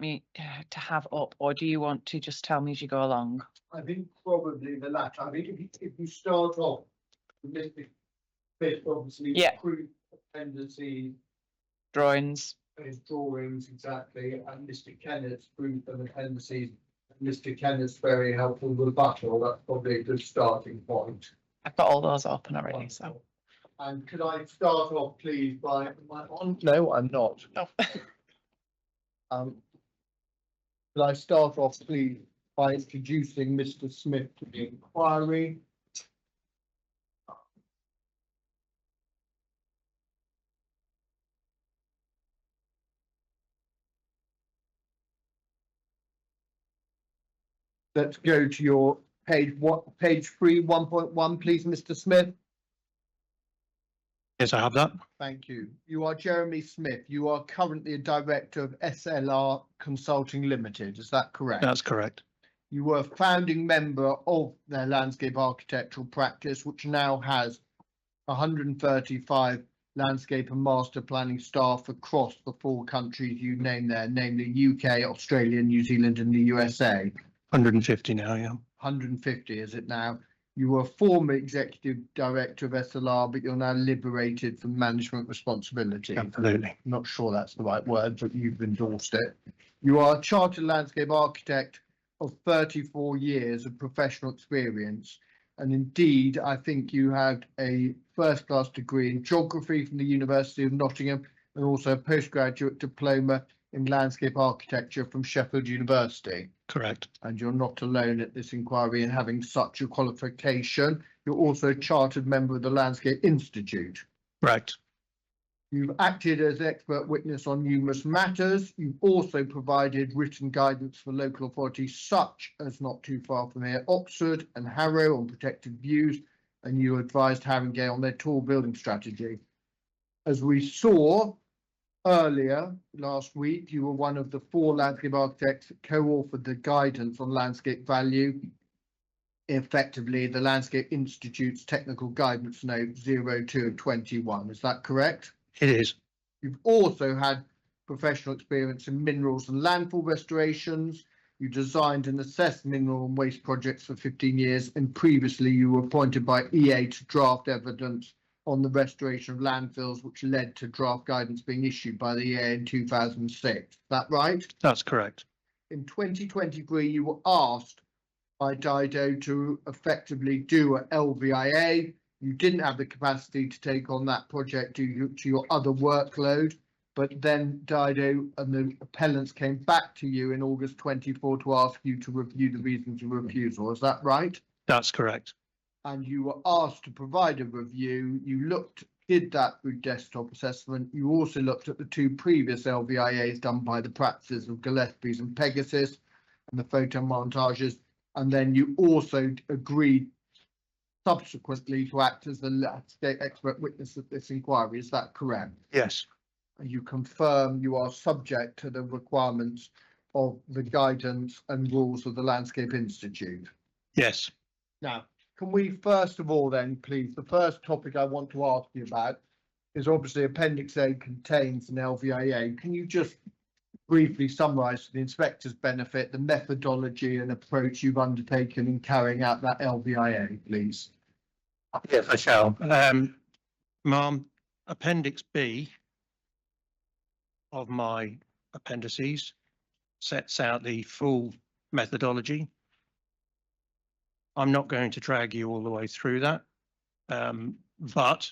me to have up, or do you want to just tell me as you go along? I think probably the latter. I mean, if you start off with Mr. Smith, obviously, Yeah. proof appendices, Drawings. his drawings exactly, and Mr. Kennett's proof and appendices. Mr. Kennett's very helpful rebuttal. That's probably a good starting point. I've got all those open already. So, and could I start off, please, by am I on? No, I'm not. oh. Could I start off, please, by introducing Mr. Smith to the inquiry? Let's go to your page 3, 1.1, please, Mr. Smith. Yes, I have that. Thank you. You are Jeremy Smith. You are currently a director of SLR Consulting Limited. Is that correct? That's correct. You were a founding member of their landscape architectural practice, which now has 135 landscape and master planning staff across the 4 countries you name there, namely UK, Australia, New Zealand, and the USA. 150 now, yeah. 150, is it now? You were a former executive director of SLR, but you're now liberated from management responsibility. Absolutely. I'm not sure that's the right word, but you've endorsed it. You are a chartered landscape architect of 34 years of professional experience. And indeed, I think you had a first-class degree in geography from the University of Nottingham and also a postgraduate diploma in landscape architecture from Sheffield University. Correct. And you're not alone at this inquiry in having such a qualification. You're also a chartered member of the Landscape Institute. Right. You've acted as expert witness on numerous matters. You've also provided written guidance for local authorities such as not too far from here, Oxford and Harrow on protected views, and you advised Haringey on their tall building strategy. As we saw earlier last week, you were one of the 4 landscape architects that co-authored the guidance on landscape value, effectively the Landscape Institute's technical guidance note 02/21. Is that correct? It is. You've also had professional experience in minerals and landfill restorations. You designed and assessed mineral and waste projects for 15 years, and previously you were appointed by EA to draft evidence on the restoration of landfills, which led to draft guidance being issued by the EA in 2006. Is that right? That's correct. In 2023, you were asked by Dido to effectively do a LVIA. You didn't have the capacity to take on that project due to your other workload, but then Dido and the appellants came back to you in August 24 to ask you to review the reasons of refusal. Is that right? That's correct. And you were asked to provide a review. You did that through desktop assessment. You also looked at the 2 previous LVIAs done by the practices of Gillespie's and Pegasus and the photo montages. And then you also agreed subsequently to act as the landscape expert witness at this inquiry. Is that correct? Yes. You confirm you are subject to the requirements of the guidance and rules of the Landscape Institute. Yes. Now, can we first of all then, please, the first topic I want to ask you about is obviously Appendix A contains an LVIA. Can you just briefly summarise for the inspector's benefit the methodology and approach you've undertaken in carrying out that LVIA, please? Yes, I shall. Ma'am, Appendix B of my appendices sets out the full methodology. I'm not going to drag you all the way through that, but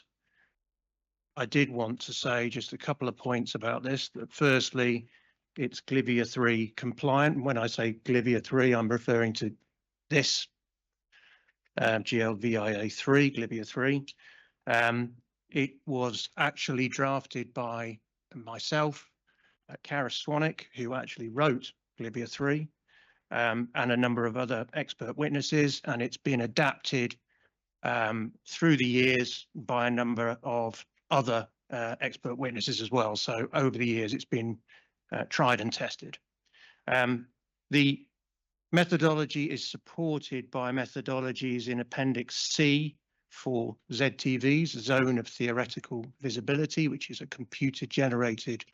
I did want to say just a couple of points about this. That firstly, it's GLIVIA 3 compliant. When I say GLIVIA 3, I'm referring to this GLVIA 3, GLIVIA 3. It was actually drafted by myself, Karis Swanwick, who actually wrote GLIVIA 3, and a number of other expert witnesses, and it's been adapted through the years by a number of other expert witnesses as well. So over the years, it's been tried and tested. The methodology is supported by methodologies in Appendix C for ZTVs, Zone of Theoretical Visibility, which is a computer-generated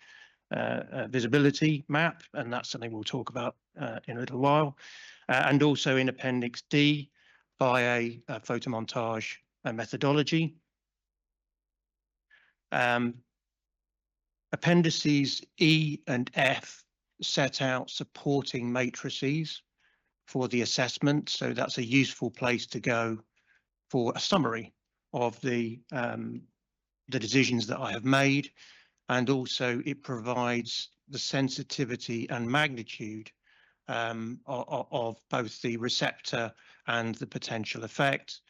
visibility map, and that's something we'll talk about in a little while. And also in Appendix D by a photomontage methodology. Appendices E and F set out supporting matrices for the assessment, so that's a useful place to go for a summary of the decisions that I have made, and also it provides the sensitivity and magnitude of both the receptor and the potential effect,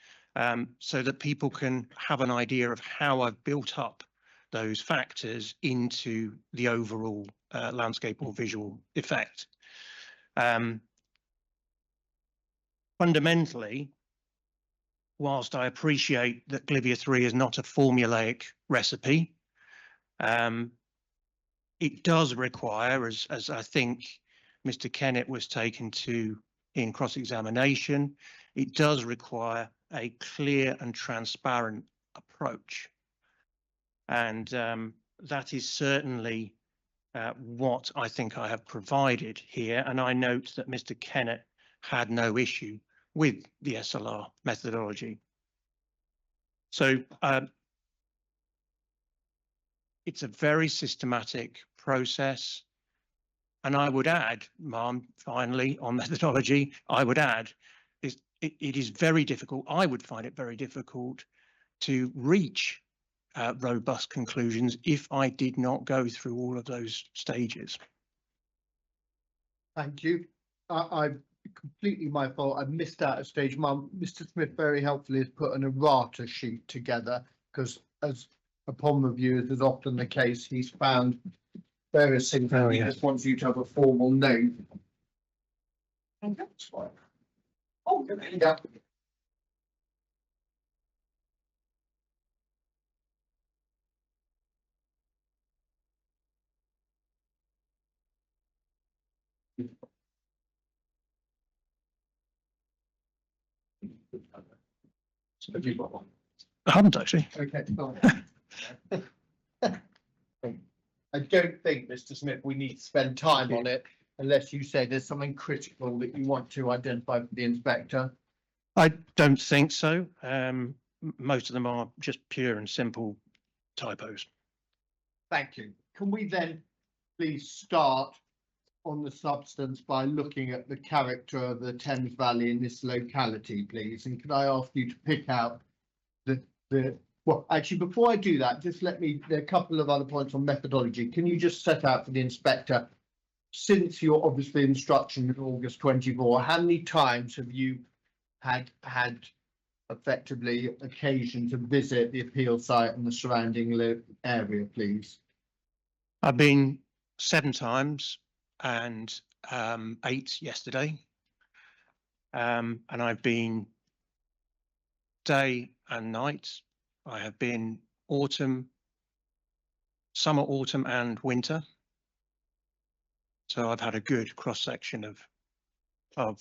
so that people can have an idea of how I've built up those factors into the overall landscape or visual effect. Fundamentally, whilst I appreciate that Glivia 3 is not a formulaic recipe, it does require, as I think Mr. Kennett was taken to in cross-examination, it does require a clear and transparent approach. And that is certainly what I think I have provided here. And I note that Mr. Kennett had no issue with the SLR methodology. So it's a very systematic process. And I would add, Ma'am, finally, on methodology, I would add, it is very difficult. I would find it very difficult to reach robust conclusions if I did not go through all of those stages. Thank you. I completely my fault. I missed out a stage. Mr. Smith very helpfully has put an errata sheet together, because as upon review, as is often the case, he's found various things. Oh, He yes. just wants you to have a formal note. And that's fine. Oh, yeah. So have you got one? I haven't actually. Okay. I don't think, Mr. Smith, we need to spend time on it unless you say there's something critical that you want to identify for the inspector. I don't think so. Most of them are just pure and simple typos. Thank you. Can we then please start on the substance by looking at the character of the Thames Valley in this locality, please? And could I ask you to pick out well, actually, before I do that, just there are a couple of other points on methodology. Can you just set out for the inspector, since your obviously instruction in August 24, how many times have you had effectively occasion to visit the appeal site and the surrounding area, please? I've been 7 times and 8 yesterday. And I've been day and night. I have been summer, autumn and winter. So I've had a good cross section of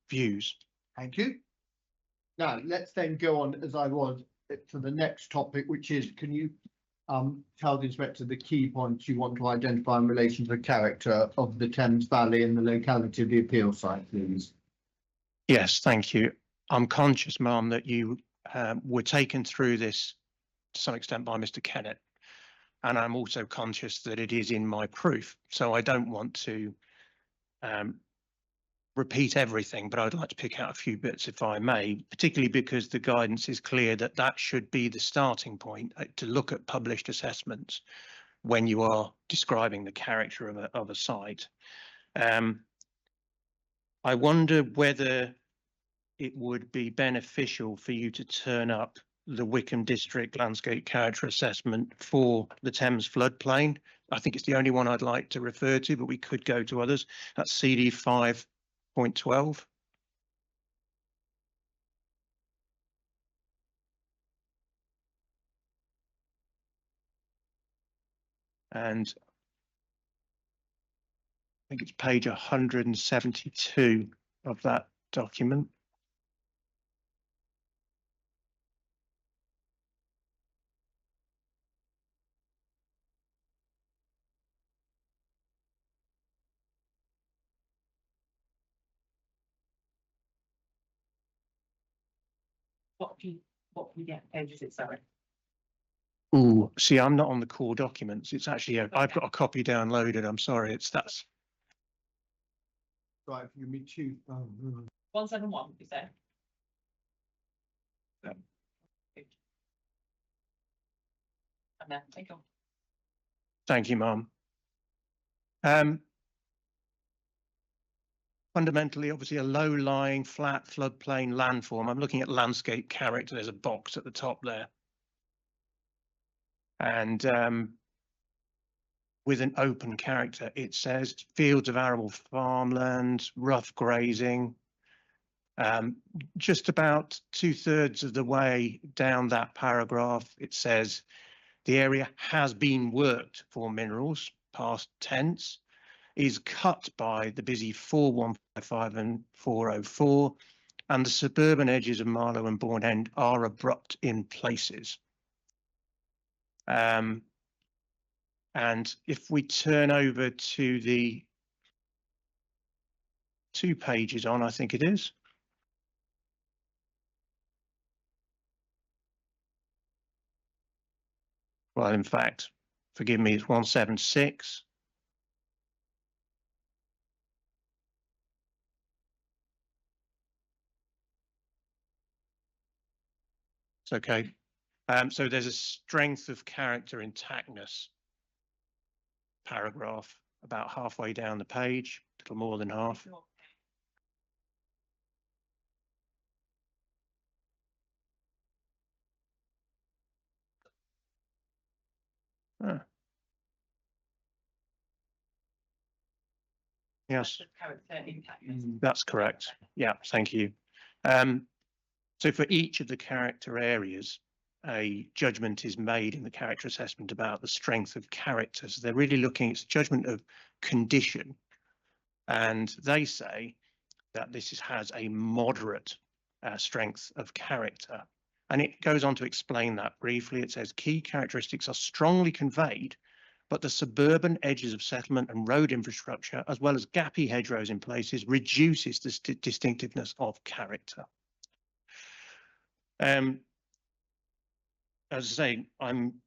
views. Thank you. Now let's then go on, as I was, to the next topic, which is, can you tell the inspector the key points you want to identify in relation to the character of the Thames Valley and the locality of the appeal site, please? Yes, thank you. I'm conscious, Ma'am, that you were taken through this to some extent by Mr. Kennett, and I'm also conscious that it is in my proof, so I don't want to repeat everything, but I'd like to pick out a few bits if I may, particularly because the guidance is clear that that should be the starting point to look at published assessments when you are describing the character of a site. I wonder whether it would be beneficial for you to turn up the Wickham District Landscape Character Assessment for the Thames floodplain. I think it's the only one I'd like to refer to, but we could go to others. That's CD 5.12. And I think it's page 172 of that document. What PDF page is it, sorry? Ooh, see, I'm not on the core documents. It's actually, I've got a copy downloaded. I'm sorry, that's, Right, give me two. 171, you say? Yeah. And then take on. thank you, Mum. Fundamentally, obviously, a low-lying, flat floodplain landform. I'm looking at landscape character. There's a box at the top there. And with an open character, it says fields of arable farmland, rough grazing. Just about 2/3 of the way down that paragraph, it says the area has been worked for minerals, past tense, is cut by the busy 4155 and 404, and the suburban edges of Marlow and Bourne End are abrupt in places. And if we turn over to the 2 pages on, I think it is. Well, in fact, forgive me, it's 176. It's okay. So there's a strength of character intactness paragraph about halfway down the page, a little more than half. Ah. Yes, that's correct. Yeah, thank you. So for each of the character areas, a judgment is made in the character assessment about the strength of character. So they're really looking, it's a judgment of condition. And they say that this has a moderate strength of character. And it goes on to explain that briefly. It says key characteristics are strongly conveyed, but the suburban edges of settlement and road infrastructure, as well as gappy hedgerows in places, reduces the distinctiveness of character. As I say, I'm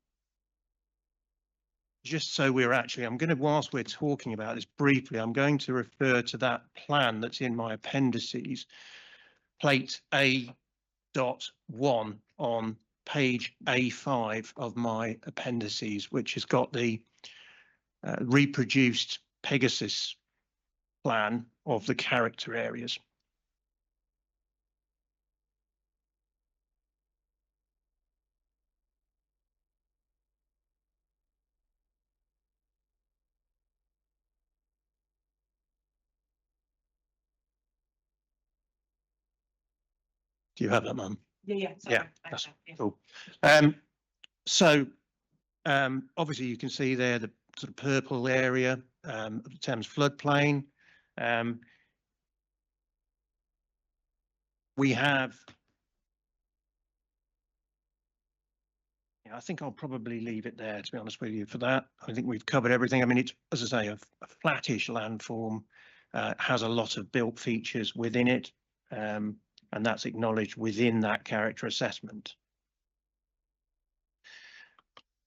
just so we're actually, I'm going to, whilst we're talking about this briefly, I'm going to refer to that plan that's in my appendices, plate A.1 on page A5 of my appendices, which has got the reproduced Pegasus plan of the character areas. Do you have that, Mum? Yeah, Yeah, that's cool. Obviously you can see there the sort of purple area of the Thames floodplain. We have, I think I'll probably leave it there, to be honest with you, for that. I think we've covered everything. I mean, it's, as I say, a flattish landform, has a lot of built features within it, and that's acknowledged within that character assessment.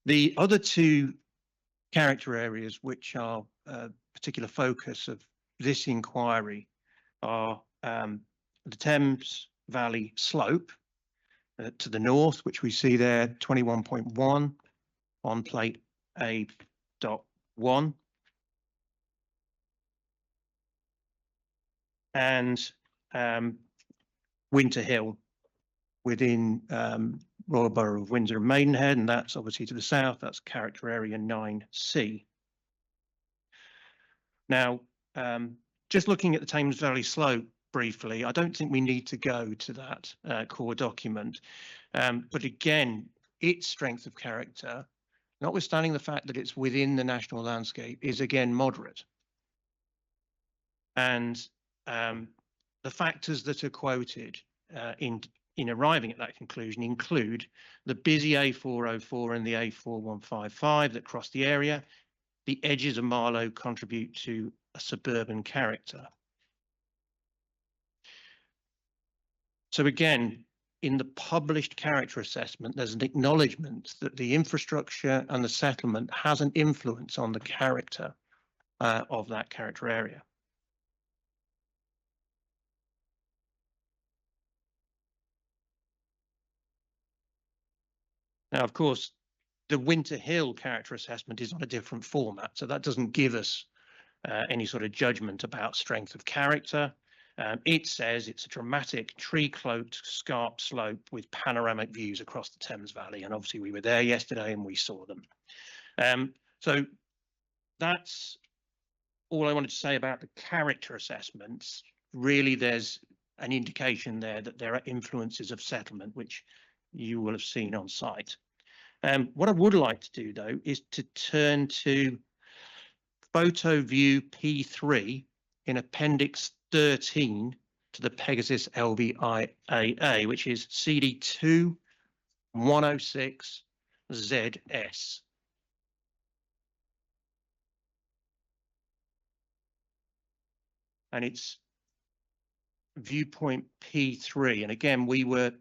The other 2 character areas which are a particular focus of this inquiry are the Thames Valley slope to the north, which we see there 21.1 on plate A.1, and Winter Hill within Royal Borough of Windsor and Maidenhead, and that's obviously to the south. That's character area 9C. Now, just looking at the Thames Valley slope briefly, I don't think we need to go to that core document. But again, its strength of character, notwithstanding the fact that it's within the national landscape, is again moderate. And the factors that are quoted in arriving at that conclusion include the busy A404 and the A4155 that cross the area. The edges of Marlow contribute to a suburban character. So again, in the published character assessment, there's an acknowledgement that the infrastructure and the settlement has an influence on the character of that character area. Now, of course, the Winter Hill character assessment is on a different format, so that doesn't give us any sort of judgment about strength of character. It says it's a dramatic tree-cloaked scarp slope with panoramic views across the Thames Valley, and obviously we were there yesterday and we saw them. So that's all I wanted to say about the character assessments. Really, there's an indication there that there are influences of settlement, which you will have seen on site. What I would like to do, though, is to turn to photo view P3 in Appendix 13 to the Pegasus LVIAA, which is CD2 106 ZS. And it's viewpoint P3. And again, we were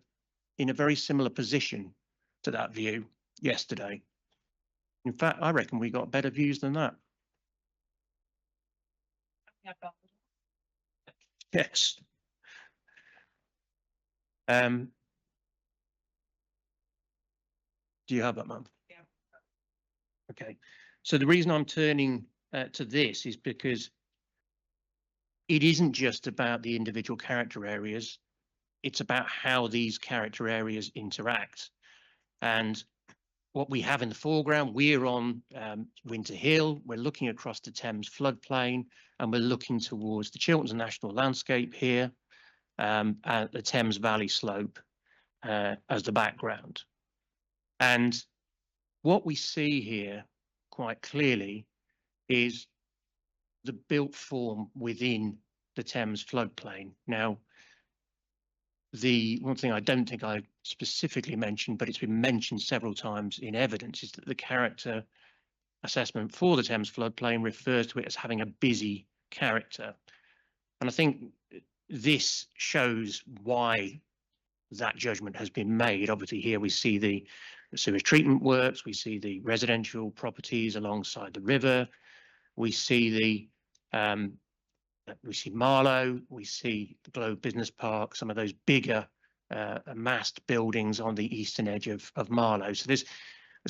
in a very similar position to that view yesterday. In fact, I reckon we got better views than that. Yes. Do you have that, Mum? Yeah. Okay. So the reason I'm turning to this is because it isn't just about the individual character areas. It's about how these character areas interact. And what we have in the foreground, we're on Winter Hill, we're looking across the Thames floodplain, and we're looking towards the Chilterns National Landscape here, and the Thames Valley slope as the background. And what we see here quite clearly is the built form within the Thames floodplain. Now, the one thing I don't think I specifically mentioned, but it's been mentioned several times in evidence, is that the character assessment for the Thames floodplain refers to it as having a busy character. And I think this shows why that judgment has been made. Obviously, here we see the sewage treatment works, we see the residential properties alongside the river, we see Marlow, we see the Globe Business Park, some of those bigger massed buildings on the eastern edge of Marlow. So there's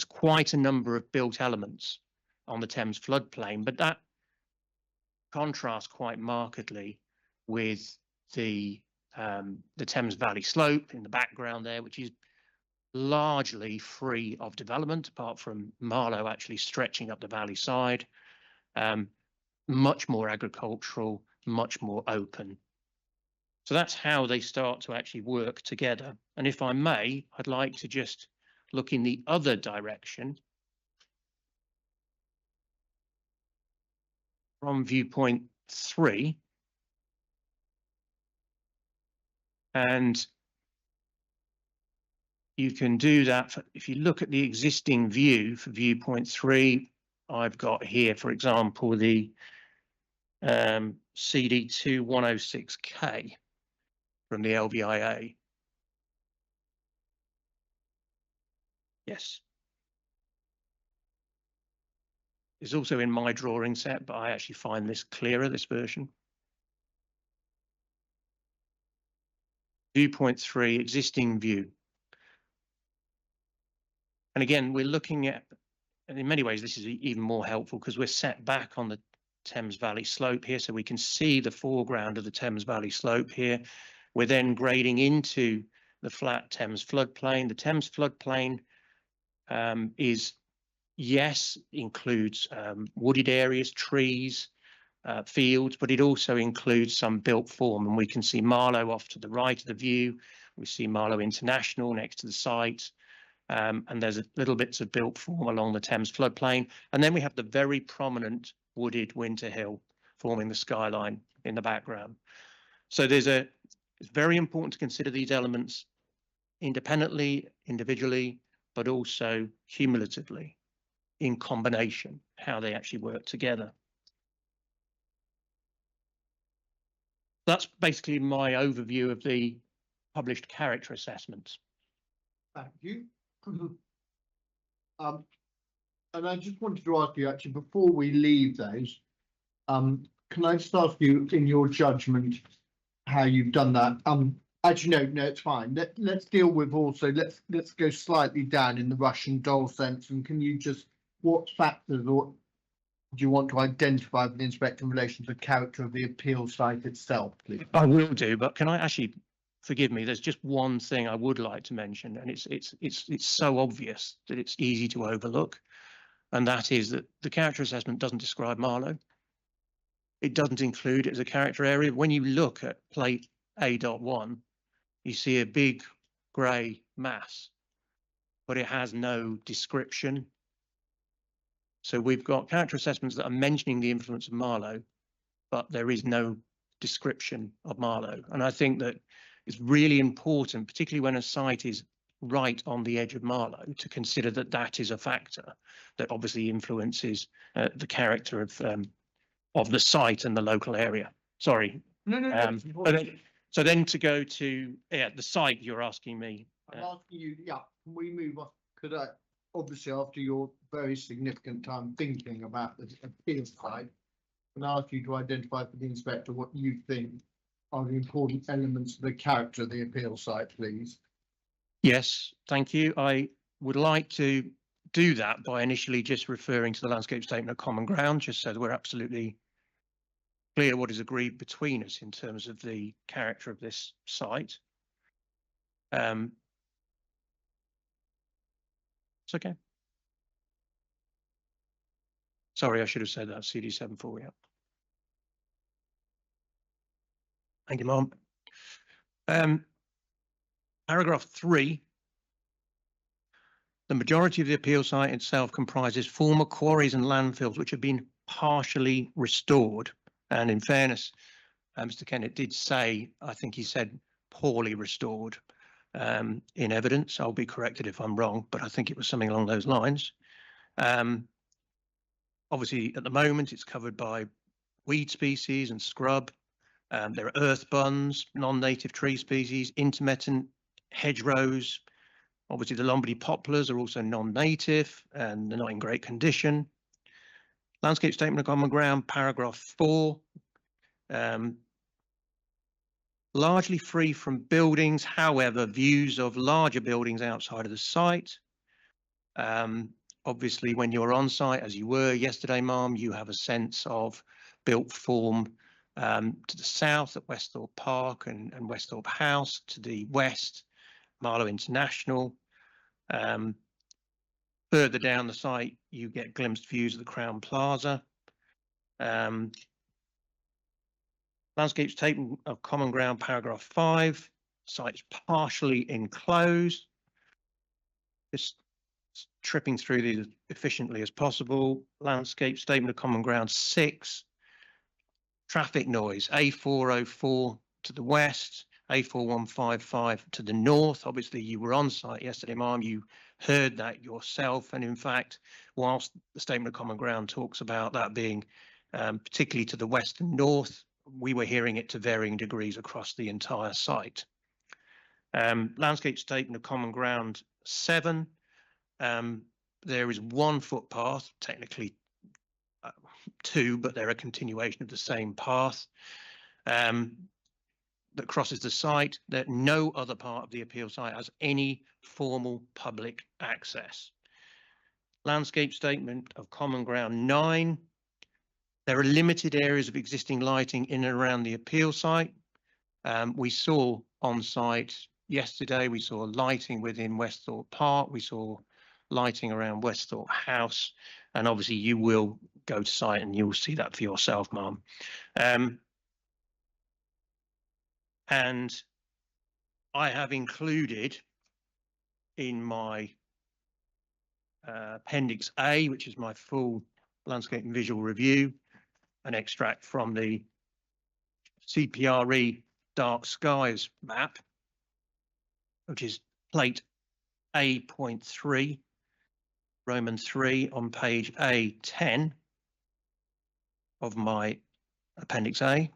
quite a number of built elements on the Thames floodplain, but that contrasts quite markedly with the Thames Valley slope in the background there, which is largely free of development, apart from Marlow actually stretching up the valley side. Much more agricultural, much more open. So that's how they start to actually work together. And if I may, I'd like to just look in the other direction from viewpoint 3. And you can do that if you look at the existing view for viewpoint 3. I've got here, for example, the CD2 106K from the LVIA. Yes. It's also in my drawing set, but I actually find this clearer, this version. Viewpoint 3, existing view. And again, we're looking at, and in many ways, this is even more helpful because we're set back on the Thames Valley slope here, so we can see the foreground of the Thames Valley slope here. We're then grading into the flat Thames floodplain. The Thames floodplain includes wooded areas, trees, fields, but it also includes some built form. And we can see Marlow off to the right of the view. We see Marlow International next to the site. And there's little bits of built form along the Thames floodplain. And then we have the very prominent wooded Winter Hill forming the skyline in the background. So it's very important to consider these elements independently, individually, but also cumulatively in combination, how they actually work together. That's basically my overview of the published character assessments. Thank you. And I just wanted to ask you, actually, before we leave those, can I just ask you, in your judgment, how you've done that? Actually, no, it's fine. Let's deal with also, let's go slightly down in the Russian doll sense. And can you just, what factors or do you want to identify with the inspector in relation to the character of the appeal site itself, please? I will do, but can I actually, forgive me, there's just one thing I would like to mention, and it's so obvious that it's easy to overlook, and that is that the character assessment doesn't describe Marlow. It doesn't include it as a character area. When you look at plate A.1, you see a big grey mass, but it has no description. So we've got character assessments that are mentioning the influence of Marlow, but there is no description of Marlow. And I think that it's really important, particularly when a site is right on the edge of Marlow, to consider that that is a factor that obviously influences the character of the site and the local area. Sorry. No. So then to go to the site you're asking me. I'm asking you, can we move on? Could I, obviously, after your very significant time thinking about the appeal side, can I ask you to identify for the inspector what you think are the important elements of the character of the appeal site, please? Yes, thank you. I would like to do that by initially just referring to the landscape statement of common ground, just so that we're absolutely clear what is agreed between us in terms of the character of this site. It's okay. Sorry, I should have said that. CD74, yeah. Thank you, Mom. Paragraph 3. The majority of the appeal site itself comprises former quarries and landfills which have been partially restored. And in fairness, Mr. Kennett did say, I think he said poorly restored in evidence. I'll be corrected if I'm wrong, but I think it was something along those lines. Obviously, at the moment, it's covered by weed species and scrub. There are earth buns, non-native tree species, intermittent hedgerows. Obviously, the Lombardy poplars are also non-native and they're not in great condition. Landscape statement of common ground, paragraph 4. Largely free from buildings, however, views of larger buildings outside of the site. Obviously, when you're on site, as you were yesterday, Ma'am, you have a sense of built form to the south at Westhorpe Park and Westhorpe House, to the west, Marlow International. Further down the site, you get glimpsed views of the Crown Plaza. Landscape statement of common ground, paragraph 5. Site's partially enclosed. Just tripping through these as efficiently as possible. Landscape statement of common ground 6. Traffic noise, A404 to the west, A4155 to the north. Obviously, you were on site yesterday, Ma'am. You heard that yourself. And in fact, whilst the statement of common ground talks about that being particularly to the west and north, we were hearing it to varying degrees across the entire site. Landscape statement of common ground 7. There is one footpath, technically 2, but they're a continuation of the same path that crosses the site. That no other part of the appeal site has any formal public access. Landscape statement of common ground 9. There are limited areas of existing lighting in and around the appeal site. We saw on site yesterday, we saw lighting within Westhorpe Park. We saw lighting around Westhorpe House. And obviously you will go to site and you'll see that for yourself, Ma'am. And I have included in my Appendix A, which is my full landscape and visual review, an extract from the CPRE Dark Skies map, which is plate A.3, Roman 3 on page A10 of my Appendix A.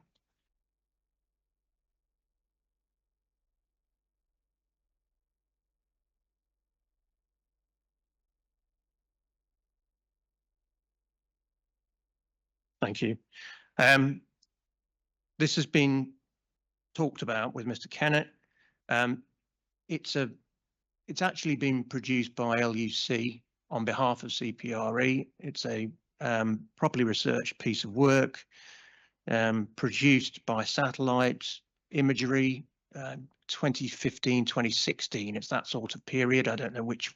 Thank you. This has been talked about with Mr. Kennett. It's actually been produced by LUC on behalf of CPRE. It's a properly researched piece of work produced by satellite imagery, 2015, 2016. It's that sort of period. I don't know which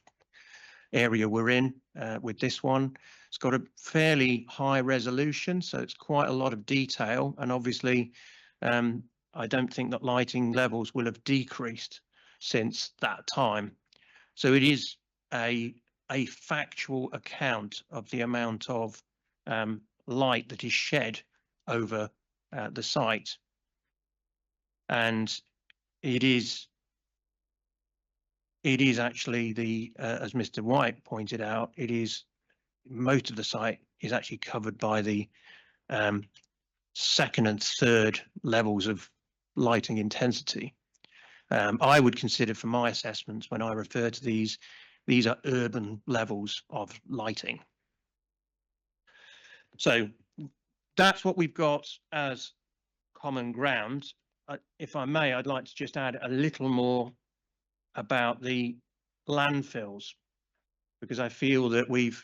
area we're in with this one. It's got a fairly high resolution, so it's quite a lot of detail. And obviously, I don't think that lighting levels will have decreased since that time. So it is a factual account of the amount of light that is shed over the site. And it is actually the, as Mr. White pointed out, it is most of the site is actually covered by the second and third levels of lighting intensity. I would consider for my assessments when I refer to these are urban levels of lighting. So that's what we've got as common ground. If I may, I'd like to just add a little more about the landfills, because I feel that we've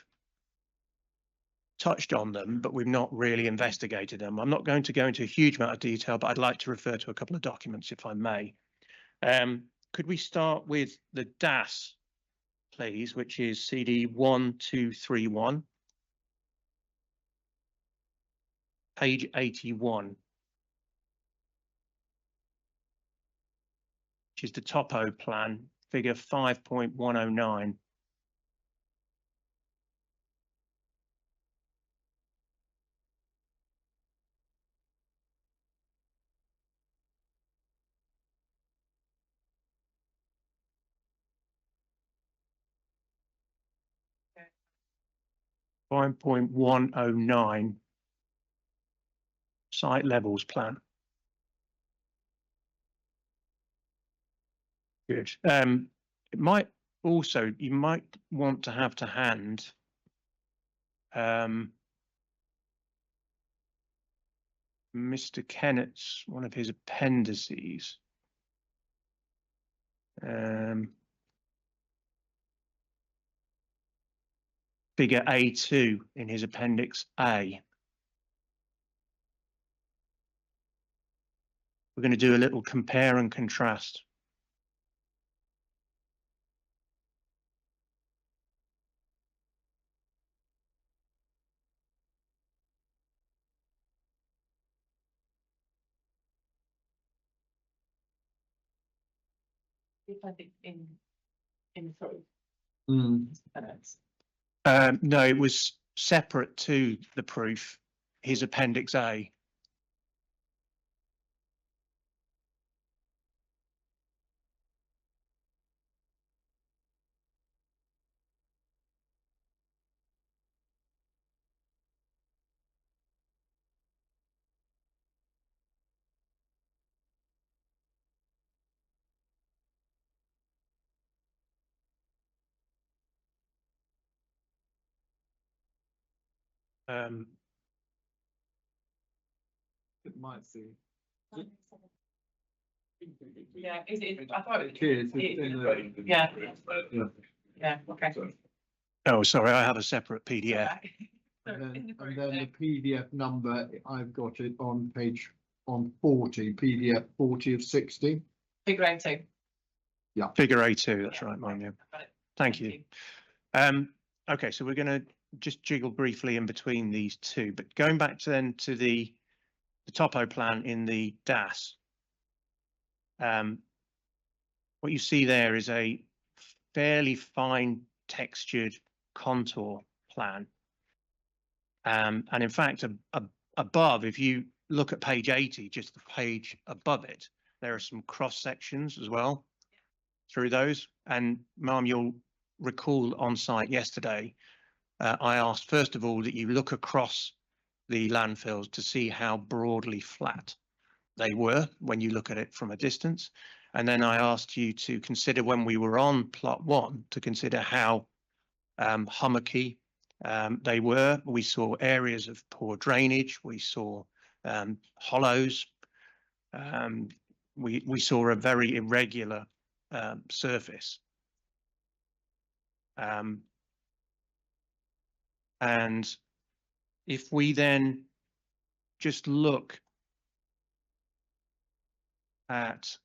touched on them, but we've not really investigated them. I'm not going to go into a huge amount of detail, but I'd like to refer to a couple of documents, if I may. Could we start with the DAS, please, which is CD 1231, page 81, which is the topo plan, figure 5.109. Okay. 5.109 site levels plan. Good. It might also, you might want to have to hand Mr. Kennett's, one of his appendices. Figure A2 in his appendix A. We're going to do a little compare and contrast. I think in sort No, it was separate to the proof, his appendix A. It might be. yeah, is it? I thought It is. It's in the- yeah, Yeah. yeah, okay. Oh, sorry, I have a separate PDF. And then the PDF number, I've got it on page 40, PDF 40 of 60. Figure out too. Figure A2, that's right, mine, yeah. Got it. Thank you. Okay, so we're going to just jiggle briefly in between these two, but going back to then to the topo plan in the DAS. What you see there is a fairly fine textured contour plan. And in fact, above, if you look at page 80, just the page above it, there are some cross sections as well through those. And Ma'am, you'll recall on site yesterday, I asked first of all that you look across the landfills to see how broadly flat they were when you look at it from a distance. And then I asked you to consider when we were on plot 1 to consider how hummocky We saw areas of poor drainage. We saw hollows. We saw a very irregular surface. And if we then just look at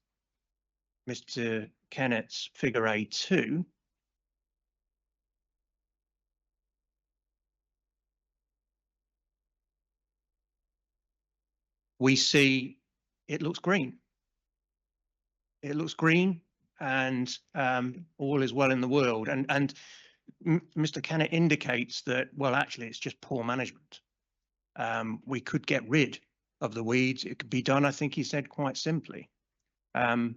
Mr. Kennett's figure A2, we see it looks green. It looks green, and all is well in the world. And Mr. Kennett indicates that, well, actually, it's just poor management. We could get rid of the weeds. It could be done, I think he said, quite simply. I'm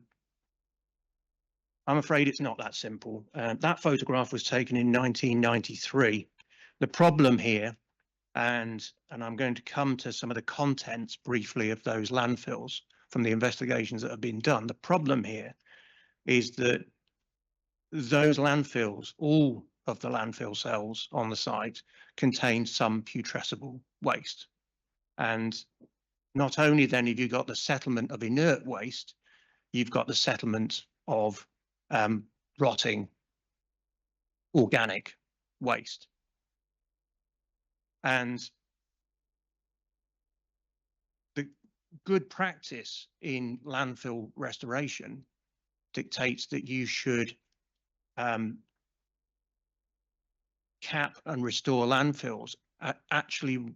afraid it's not that simple. That photograph was taken in 1993. The problem here, and I'm going to come to some of the contents briefly of those landfills from the investigations that have been done. The problem here is that those landfills, all of the landfill cells on the site, contain some putrescible waste. And not only then have you got the settlement of inert waste, you've got the settlement of rotting organic waste. And the good practice in landfill restoration dictates that you should cap and restore landfills at actually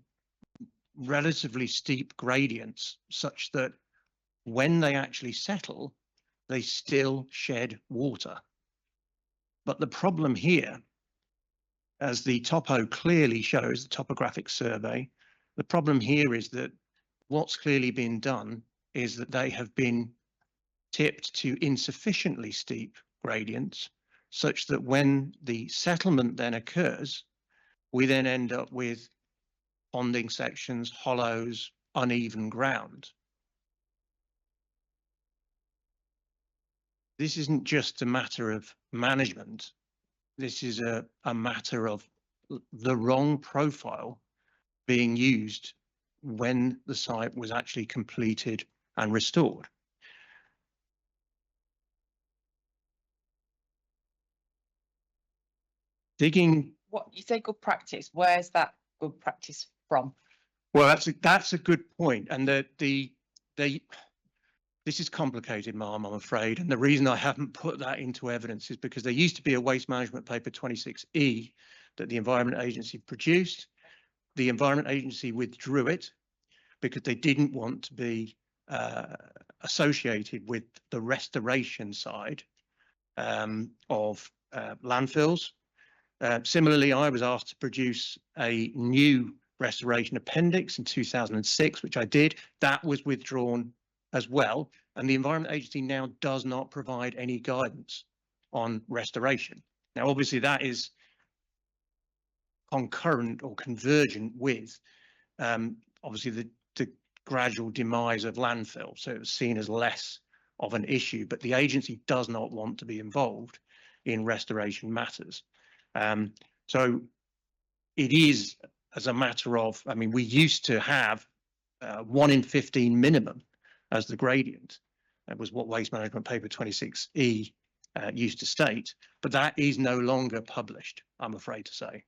relatively steep gradients, such that when they actually settle, they still shed water. But the problem here, as the topo clearly shows, the topographic survey, the problem here is that what's clearly been done is that they have been tipped to insufficiently steep gradients, such that when the settlement then occurs, we then end up with ponding sections, hollows, uneven ground. This isn't just a matter of management. This is a matter of the wrong profile being used when the site was actually completed and restored. Digging. What you say, good practice? Where's that good practice from? Well, that's a good point, and this is complicated, Ma'am, I'm afraid, and the reason I haven't put that into evidence is because there used to be a waste management paper 26E that the Environment Agency produced. The Environment Agency withdrew it because they didn't want to be associated with the restoration side of landfills. Similarly, I was asked to produce a new restoration appendix in 2006, which I did. That was withdrawn as well. And the Environment Agency now does not provide any guidance on restoration. Now, obviously, that is concurrent or convergent with, obviously, the gradual demise of landfill. So it was seen as less of an issue, but the agency does not want to be involved in restoration matters. So it is as a matter of, I mean, we used to have 1 in 15 minimum as the gradient. That was what Waste Management Paper 26E used to state, but that is no longer published, I'm afraid to say.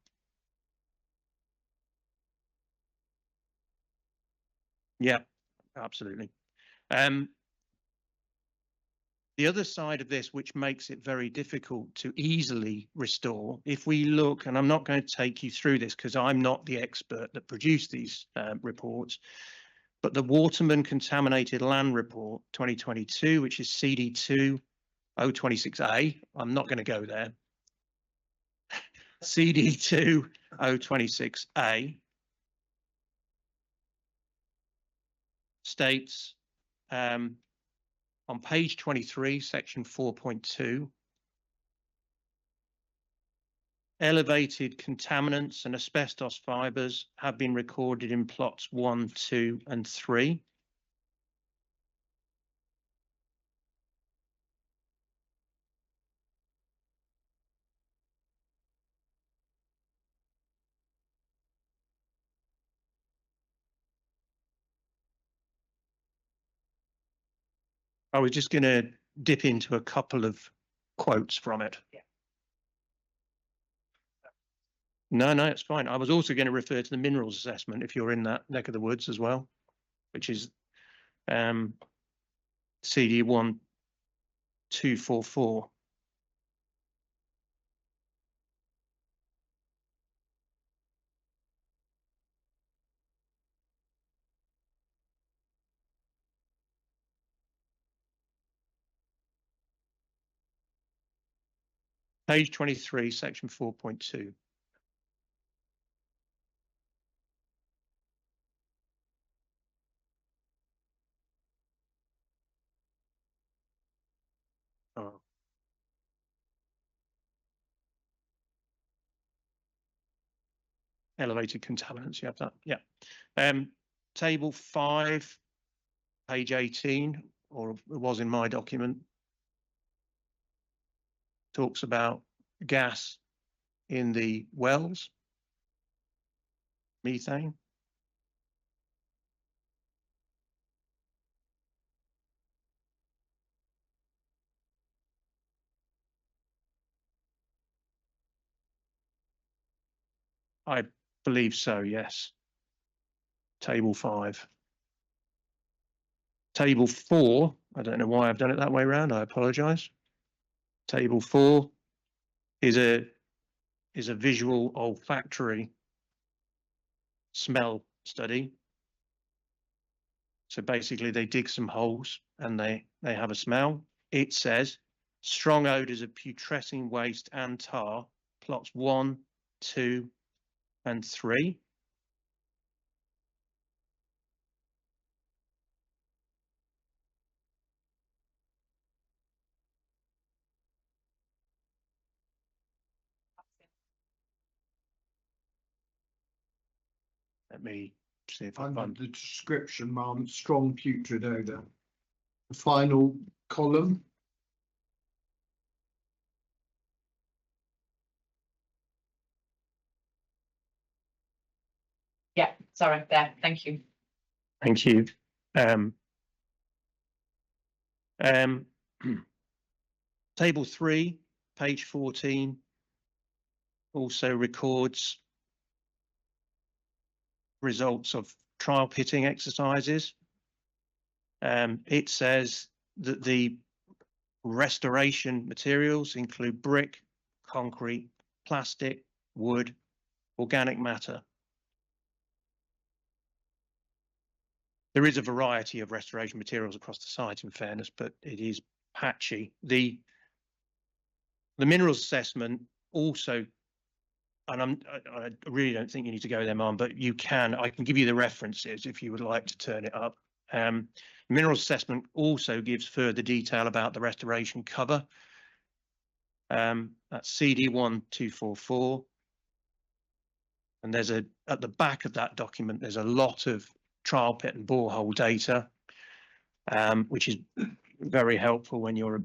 Yeah, absolutely. The other side of this, which makes it very difficult to easily restore, if we look, and I'm not going to take you through this because I'm not the expert that produced these reports, but the Waterman Contaminated Land Report 2022, which is CD2 026A, I'm not going to go there. CD2 026A states on page 23, section 4.2, elevated contaminants and asbestos fibres have been recorded in plots 1, 2, and 3. I was just going to dip into a couple of quotes from it. Yeah. No, it's fine. I was also going to refer to the minerals assessment if you're in that neck of the woods as well, which is CD 1244. Page 23, section 4.2. Oh. Elevated contaminants, you have that, yeah. Table 5, page 18, or it was in my document, talks about gas in the wells, methane. I believe so, yes. Table 5. Table 4, I don't know why I've done it that way around, I apologise. Table 4 is a visual olfactory smell study. So basically they dig some holes and they have a smell. It says strong odours of putrescing waste and tar, plots 1, 2 and 3. Let me see if I Under find. the description, Mum, strong putrid odour. The final column. Yeah, sorry, there, thank you. Thank you. Table 3, page 14, also records results of trial pitting exercises. It says that the restoration materials include brick, concrete, plastic, wood, organic matter. There is a variety of restoration materials across the site, in fairness, but it is patchy. The minerals assessment also, and I really don't think you need to go there, Mum, but I can give you the references if you would like to turn it up. Minerals assessment also gives further detail about the restoration cover. That's CD 1244. And there's at the back of that document, there's a lot of trial pit and borehole data, which is very helpful when you're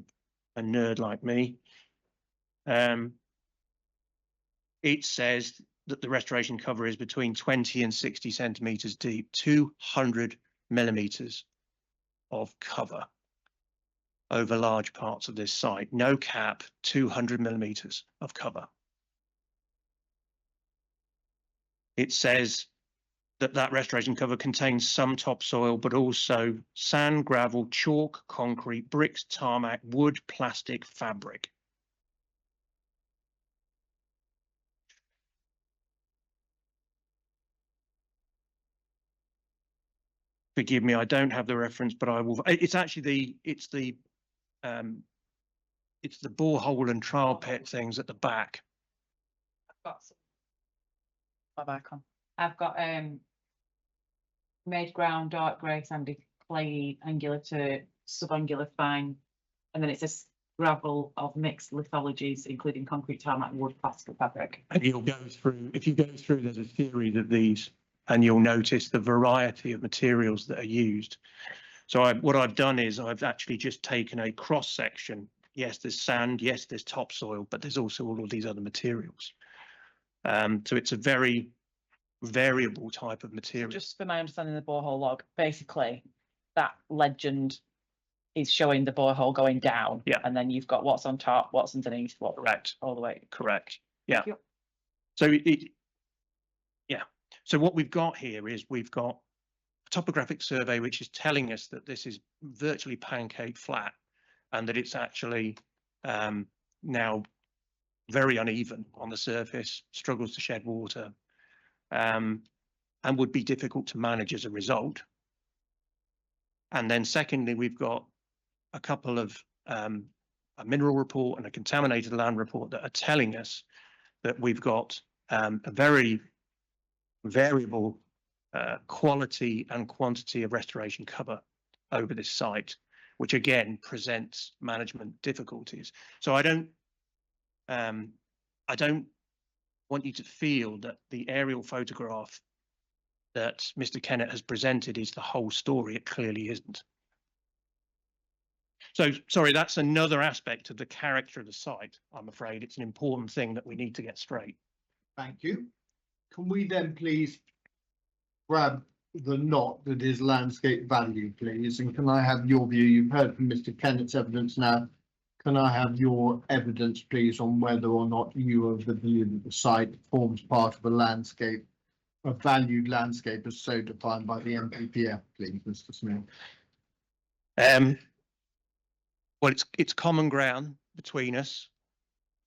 a nerd like me. It says that the restoration cover is between 20 and 60 centimeters deep, 200 millimeters of cover over large parts of this site. No cap, 200 millimeters of cover. It says that restoration cover contains some topsoil, but also sand, gravel, chalk, concrete, bricks, tarmac, wood, plastic, fabric. Forgive me, I don't have the reference, but I will. It's actually it's the borehole and trial pit things at the back. I've got some. My back on. I've got made ground, dark grey, sandy, clayey, angular to subangular fine, and then it says gravel of mixed lithologies, including concrete, tarmac, wood, plastic, fabric. And you'll go through, if you go through, there's a series of these, and you'll notice the variety of materials that are used. So what I've done is I've actually just taken a cross section. Yes, there's sand, yes, there's topsoil, but there's also all of these other materials. So it's a very variable type of material. Just for my understanding of the borehole log, basically that legend is showing the borehole going down. Yeah. And then you've got what's on top, what's underneath, what Correct. all the way. Correct. Yeah. Thank you. So yeah. So what we've got here is we've got a topographic survey which is telling us that this is virtually pancake flat, and that it's actually now very uneven on the surface, struggles to shed water, and would be difficult to manage as a result. And then secondly, we've got a couple of a mineral report and a contaminated land report that are telling us that we've got a very variable quality and quantity of restoration cover over this site, which again presents management difficulties. So I don't want you to feel that the aerial photograph that Mr. Kennett has presented is the whole story. It clearly isn't. So, sorry, that's another aspect of the character of the site. I'm afraid it's an important thing that we need to get straight. Thank you. Can we then please grab the knot that is landscape value, please? And can I have your view? You've heard from Mr. Kennett's evidence now. Can I have your evidence, please, on whether or not you are of the view that the site forms part of a landscape, a valued landscape as so defined by the MPPF, please, Mr. Smith? Well, it's common ground between us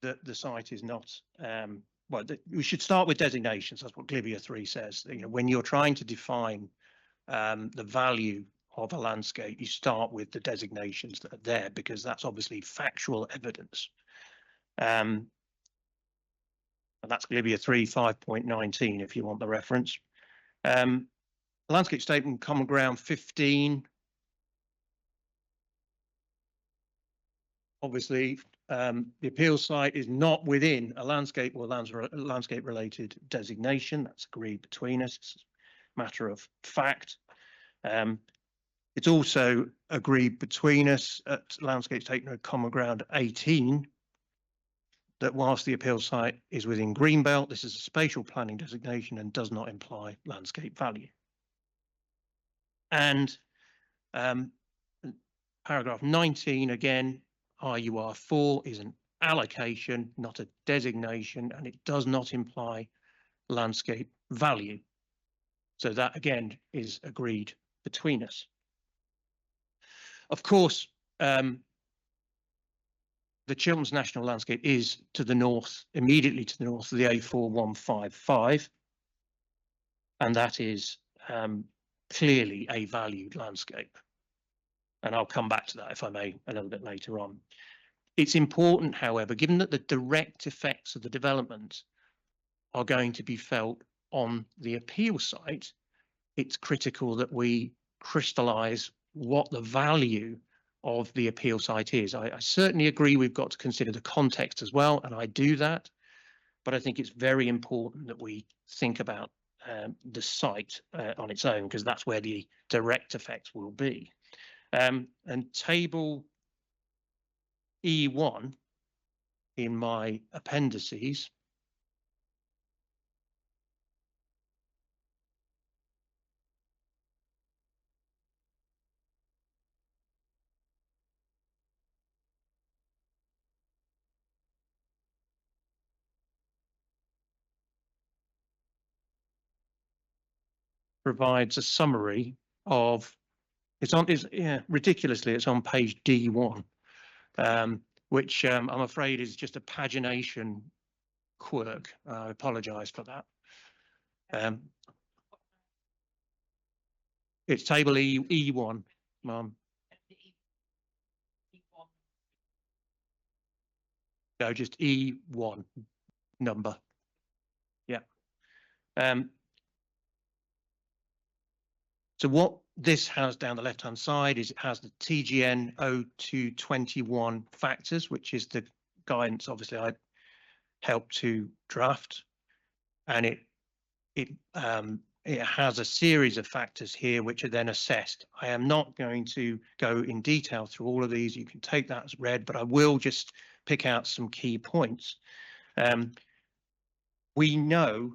that the site is not. Well, we should start with designations. That's what Glivia 3 says. You know, when you're trying to define the value of a landscape, you start with the designations that are there, because that's obviously factual evidence. And that's Glivia 3 5.19 if you want the reference. Landscape statement common ground 15. Obviously, the appeal site is not within a landscape or landscape related designation. That's agreed between us. It's a matter of fact. It's also agreed between us at landscape statement common ground 18 that whilst the appeal site is within Greenbelt, this is a spatial planning designation and does not imply landscape value. And paragraph 19 again, RUR4 is an allocation, not a designation, and it does not imply landscape value. So that again is agreed between us. Of course, the Chilterns National Landscape is to the north, immediately to the north of the A4155, and that is clearly a valued landscape. And I'll come back to that, if I may, a little bit later on. It's important, however, given that the direct effects of the development are going to be felt on the appeal site, it's critical that we crystallise what the value of the appeal site is. I certainly agree we've got to consider the context as well, and I do that, but I think it's very important that we think about the site on its own, because that's where the direct effects will be. And table E1 in my appendices provides a summary of ridiculously, it's on page D1, which I'm afraid is just a pagination quirk. I apologise for that. It's table E1, Mum. No, just E1 number. Yeah. So what this has down the left-hand side is it has the TGN 0221 factors, which is the guidance, obviously, I helped to draft, and it has a series of factors here which are then assessed. I am not going to go in detail through all of these. You can take that as read, but I will just pick out some key points. We know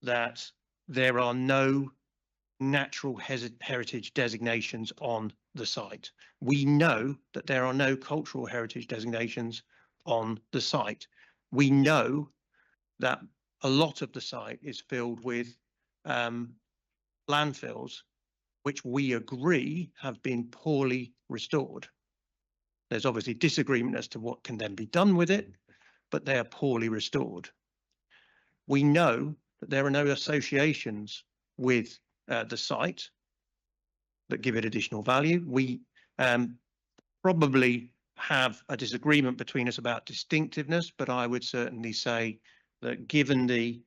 that there are no natural heritage designations on the site. We know that there are no cultural heritage designations on the site. We know that a lot of the site is filled with landfills, which we agree have been poorly restored. There's obviously disagreement as to what can then be done with it, but they are poorly restored. We know that there are no associations with the site that give it additional value. We probably have a disagreement between us about distinctiveness, but I would certainly say that given the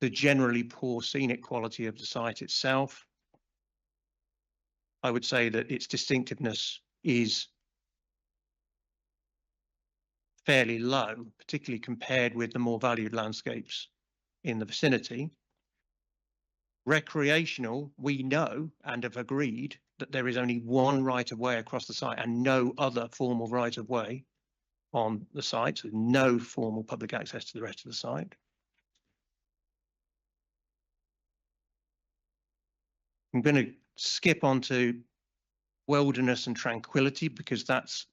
generally poor scenic quality of the site itself, I would say that its distinctiveness is fairly low, particularly compared with the more valued landscapes in the vicinity. Recreational, we know and have agreed that there is only one right of way across the site and no other formal right of way on the site, so no formal public access to the rest of the site. I'm going to skip on to wilderness and tranquility because that's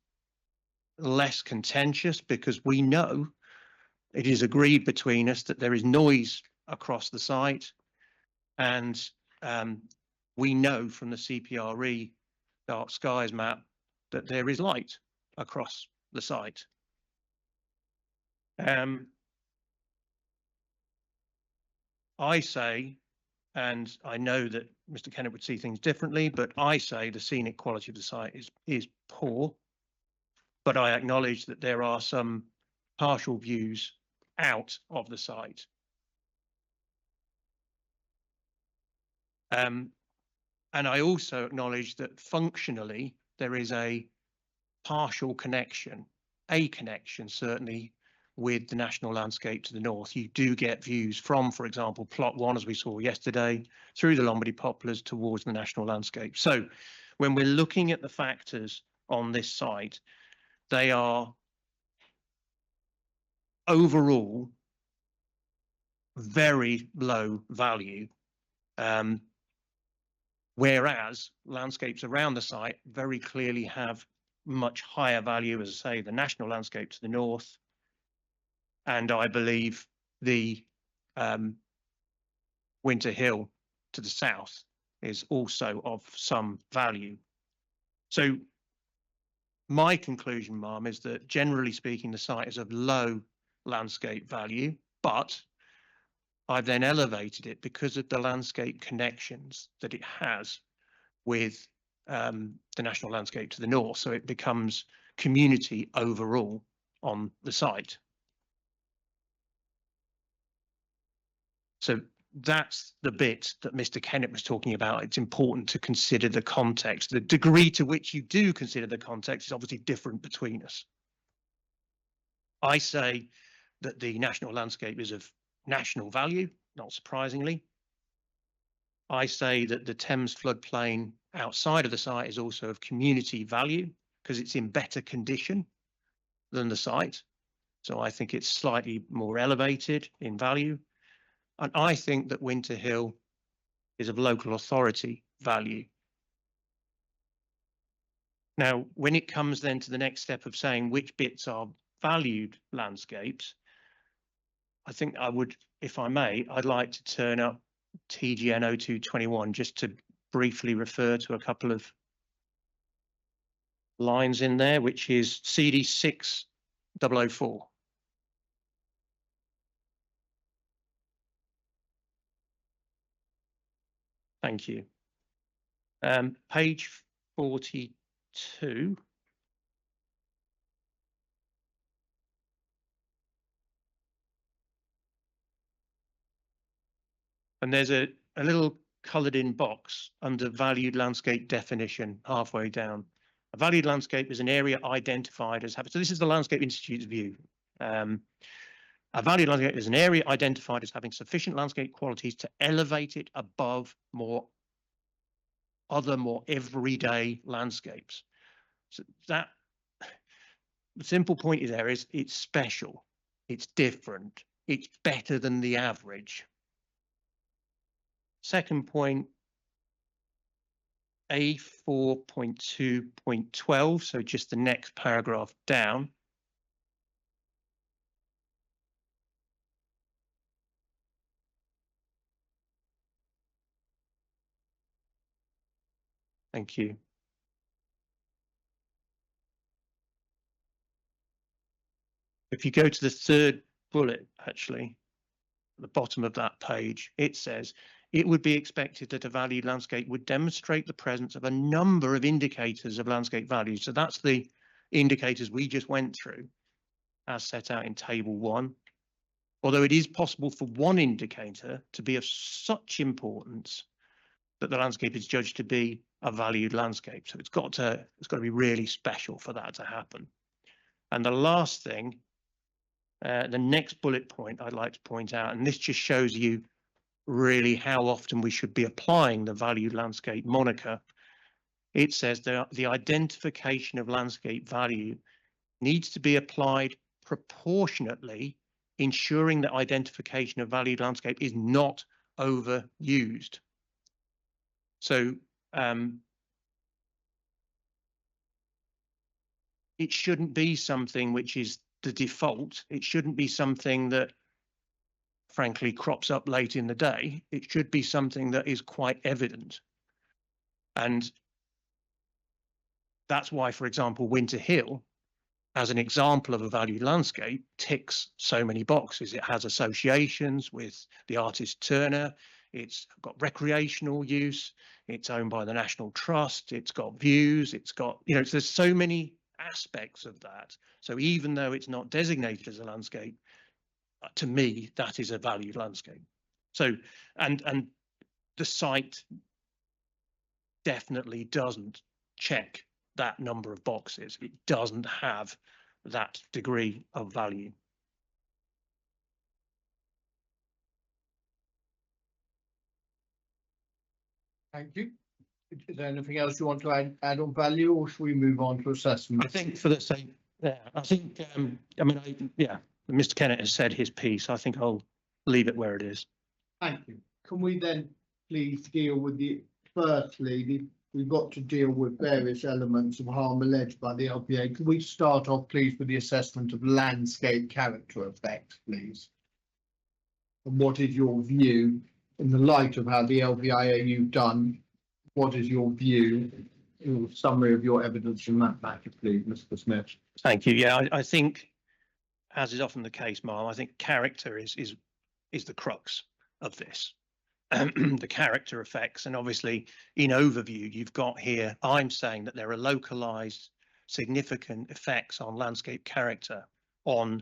less contentious, because we know it is agreed between us that there is noise across the site, and we know from the CPRE dark skies map that there is light across the site. I say, and I know that Mr. Kennett would see things differently, but I say the scenic quality of the site is poor, but I acknowledge that there are some partial views out of the site. And I also acknowledge that functionally there is a partial connection, a connection certainly, with the national landscape to the north. You do get views from, for example, plot 1, as we saw yesterday, through the Lombardy poplars towards the national landscape. So when we're looking at the factors on this site, they are overall very low value, whereas landscapes around the site very clearly have much higher value, as I say, the national landscape to the north, and I believe the Winter Hill to the south is also of some value. So my conclusion, Ma'am, is that generally speaking, the site is of low landscape value, but I've then elevated it because of the landscape connections that it has with the national landscape to the north. So it becomes community overall on the site. So that's the bit that Mr. Kennett was talking about. It's important to consider the context. The degree to which you do consider the context is obviously different between us. I say that the national landscape is of national value, not surprisingly. I say that the Thames floodplain outside of the site is also of community value because it's in better condition than the site. So I think it's slightly more elevated in value. And I think that Winter Hill is of local authority value. Now, when it comes then to the next step of saying which bits are valued landscapes, I think I would, if I may, I'd like to turn up TGN 0221 just to briefly refer to a couple of lines in there, which is CD 6004. Thank you. Page 42. And there's a little coloured in box under valued landscape definition halfway down. A valued landscape is an area identified as having, so this is the Landscape Institute's view. A valued landscape is an area identified as having sufficient landscape qualities to elevate it above other more everyday landscapes. So that the simple point there is it's special, it's different, it's better than the average. Second point, A4.2.12, so just the next paragraph down. Thank you. If you go to the third bullet, actually, at the bottom of that page, it says, it would be expected that a valued landscape would demonstrate the presence of a number of indicators of landscape value. So that's the indicators we just went through as set out in table 1. Although it is possible for one indicator to be of such importance that the landscape is judged to be a valued landscape. So it's got to be really special for that to happen. And the last thing, the next bullet point I'd like to point out, and this just shows you really how often we should be applying the valued landscape moniker. It says that the identification of landscape value needs to be applied proportionately, ensuring that identification of valued landscape is not overused. So it shouldn't be something which is the default. It shouldn't be something that frankly crops up late in the day. It should be something that is quite evident. And that's why, for example, Winter Hill, as an example of a valued landscape, ticks so many boxes. It has associations with the artist Turner. It's got recreational use. It's owned by the National Trust. It's got views. It's got, there's so many aspects of that. So even though it's not designated as a landscape, to me, that is a valued landscape. So, and the site definitely doesn't check that number of boxes. It doesn't have that degree of value. Thank you. Is there anything else you want to add on value, or should we move on to assessment? I think for the sake, I think, Mr. Kennett has said his piece. I think I'll leave it where it is. Thank you. Can we then please deal with we've got to deal with various elements of harm alleged by the LPA. Can we start off, please, with the assessment of landscape character effects, please? And what is your view in the light of how the LPIA you've done? What is your view, your summary of your evidence in that matter, please, Mr. Smith? Thank you. Yeah, I think, as is often the case, Marl, I think character is the crux of this. The character effects, and obviously in overview you've got here, I'm saying that there are localized significant effects on landscape character on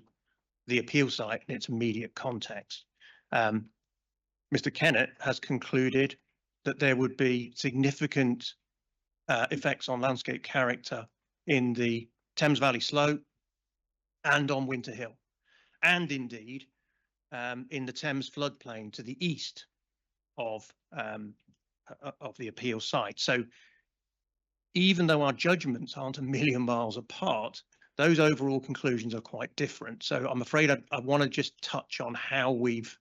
the appeal site in its immediate context. Mr. Kennett has concluded that there would be significant effects on landscape character in the Thames Valley slope and on Winter Hill, and indeed in the Thames floodplain to the east of the appeal site. So even though our judgments aren't a million miles apart, those overall conclusions are quite different. So I'm afraid I want to just touch on how I've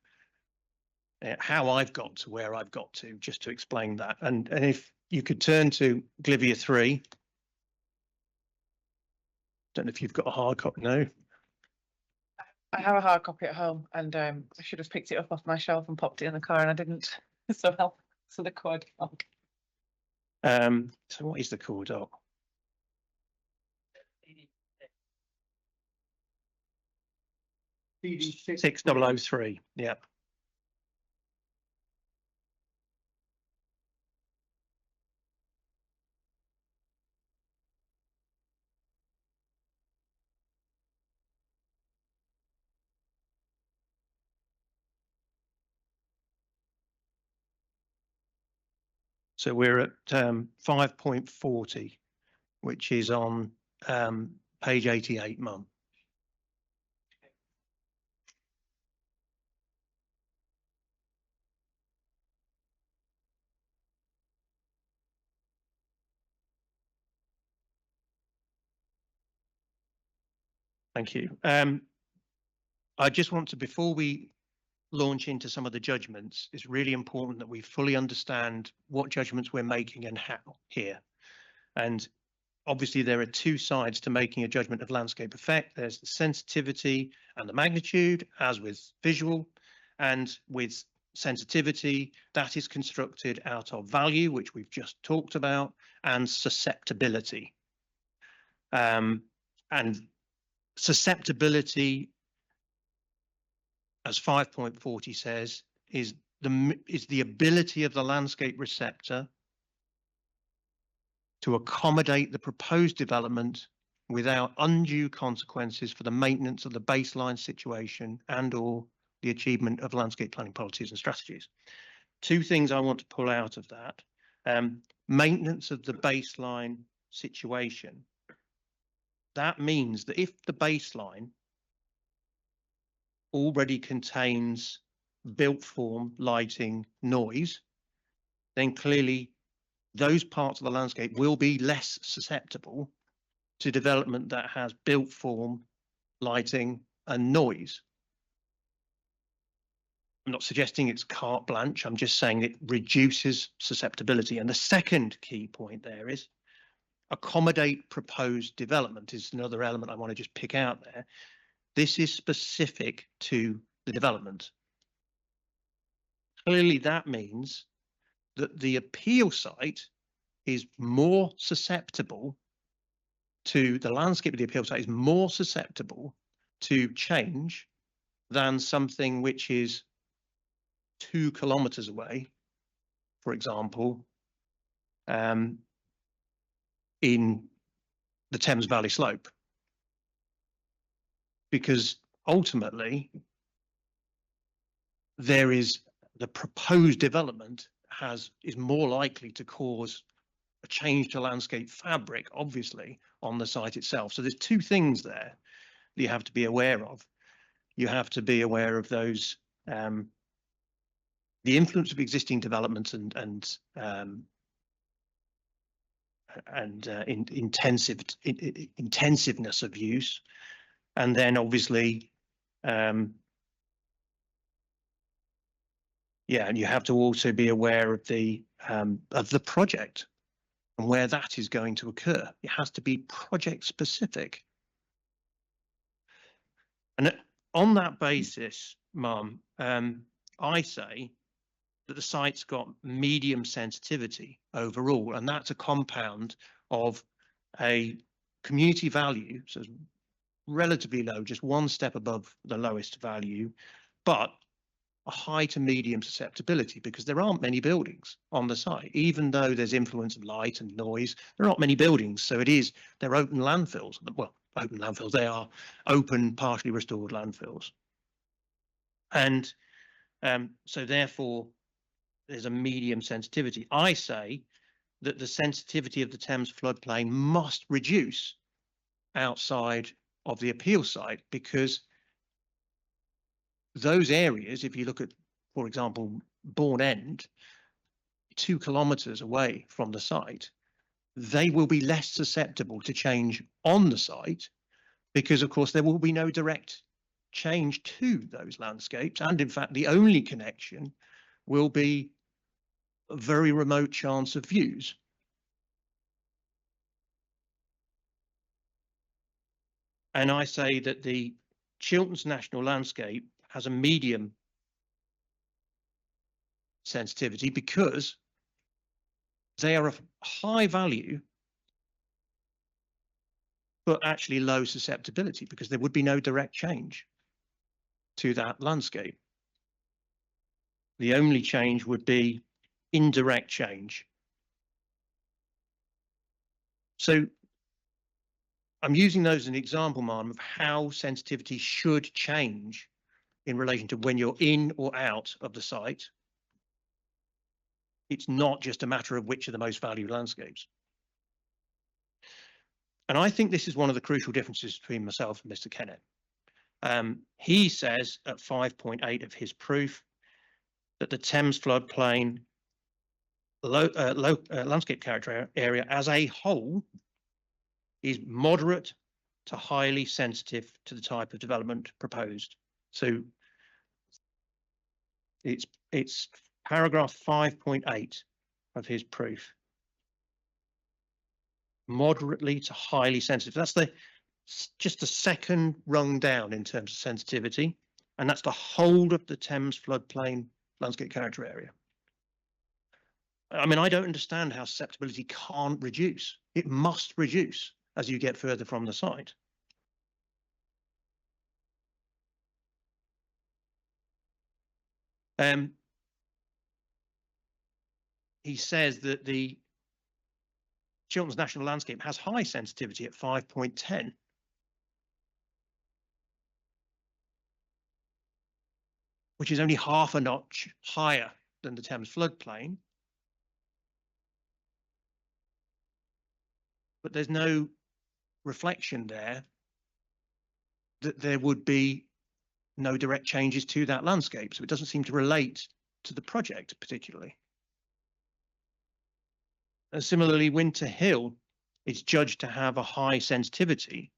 got to where I've got to, just to explain that. And if you could turn to Glivia 3. Don't know if you've got a hard copy. No. I have a hard copy at home, and I should have picked it up off my shelf and popped it in the car, and I didn't. So the code. So what is the core doc? PD 6003. Yeah. So we're at 5.40, which is on page 88, Mum. Thank you. I just want to, before we launch into some of the judgments, it's really important that we fully understand what judgments we're making and how here. And obviously there are two sides to making a judgment of landscape effect. There's the sensitivity and the magnitude, as with visual, and with sensitivity, that is constructed out of value, which we've just talked about, and susceptibility. And susceptibility, as 5.40 says, is the ability of the landscape receptor to accommodate the proposed development without undue consequences for the maintenance of the baseline situation and or the achievement of landscape planning policies and strategies. Two things I want to pull out of that. Maintenance of the baseline situation. That means that if the baseline already contains built form, lighting, noise, then clearly those parts of the landscape will be less susceptible to development that has built form, lighting, and noise. I'm not suggesting it's carte blanche, I'm just saying it reduces susceptibility. And the second key point there is accommodate proposed development is another element I want to just pick out there. This is specific to the development. Clearly that means that the appeal site is more susceptible to the landscape of the appeal site is more susceptible to change than something which is 2 kilometers away, for example, in the Thames Valley slope. Because ultimately, there is the proposed development is more likely to cause a change to landscape fabric, obviously, on the site itself. So there's two things there that you have to be aware of. You have to be aware of those, the influence of existing developments and intensiveness of use, and then obviously, and you have to also be aware of the project and where that is going to occur. It has to be project specific. And on that basis, Mum, I say that the site's got medium sensitivity overall, and that's a compound of a community value, so it's relatively low, just one step above the lowest value, but a high to medium susceptibility because there aren't many buildings on the site. Even though there's influence of light and noise, there aren't many buildings. So they're open landfills. Well, open landfills, they are open, partially restored landfills. And so therefore, there's a medium sensitivity. I say that the sensitivity of the Thames floodplain must reduce outside of the appeal site, because those areas, if you look at, for example, Bourne End, 2 kilometers away from the site, they will be less susceptible to change on the site because, of course, there will be no direct change to those landscapes. And in fact, the only connection will be a very remote chance of views. And I say that the Chilterns National Landscape has a medium sensitivity because they are of high value, but actually low susceptibility because there would be no direct change to that landscape. The only change would be indirect change. So I'm using those as an example, Ma'am, of how sensitivity should change in relation to when you're in or out of the site. It's not just a matter of which are the most valued landscapes. And I think this is one of the crucial differences between myself and Mr. Kennett. He says at 5.8 of his proof that the Thames floodplain landscape character area as a whole is moderate to highly sensitive to the type of development proposed. So It's paragraph 5.8 of his proof. Moderately to highly sensitive. That's just the second rung down in terms of sensitivity, and that's the whole of the Thames floodplain landscape character area. I mean, I don't understand how susceptibility can't reduce. It must reduce as you get further from the site. He says that the Chilterns National Landscape has high sensitivity at 5.10. Which is only half a notch higher than the Thames floodplain. But there's no reflection there that there would be no direct changes to that landscape. So it doesn't seem to relate to the project particularly. And similarly, Winter Hill is judged to have a high sensitivity.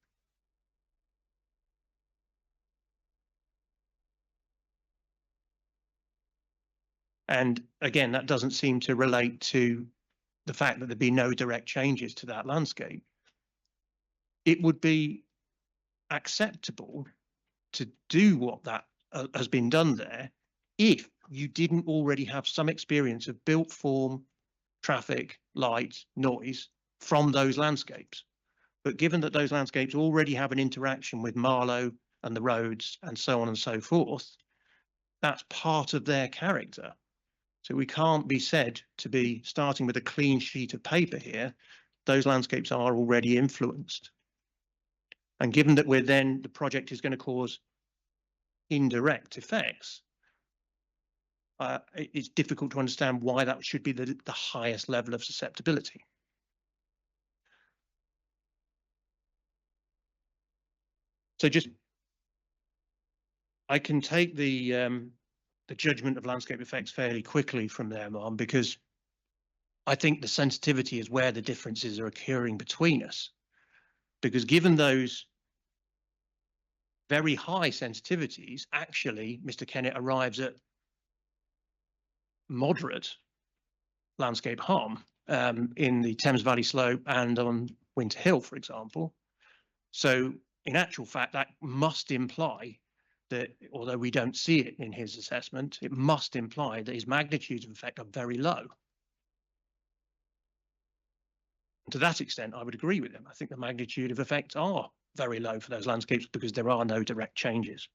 And again, that doesn't seem to relate to the fact that there'd be no direct changes to that landscape. It would be acceptable to do what that has been done there if you didn't already have some experience of built form, traffic, light, noise from those landscapes. But given that those landscapes already have an interaction with Marlow and the roads and so on and so forth, that's part of their character. So we can't be said to be starting with a clean sheet of paper here. Those landscapes are already influenced. And given that the project is going to cause indirect effects, it's difficult to understand why that should be the highest level of susceptibility. So I can take the judgment of landscape effects fairly quickly from there, Mom, because I think the sensitivity is where the differences are occurring between us. Because given those very high sensitivities, actually, Mr. Kennett arrives at moderate landscape harm in the Thames Valley Slope and on Winter Hill, for example. So in actual fact, that must imply that, although we don't see it in his assessment, it must imply that his magnitudes of effect are very low. And to that extent, I would agree with him. I think the magnitude of effects are very low for those landscapes because there are no direct changes.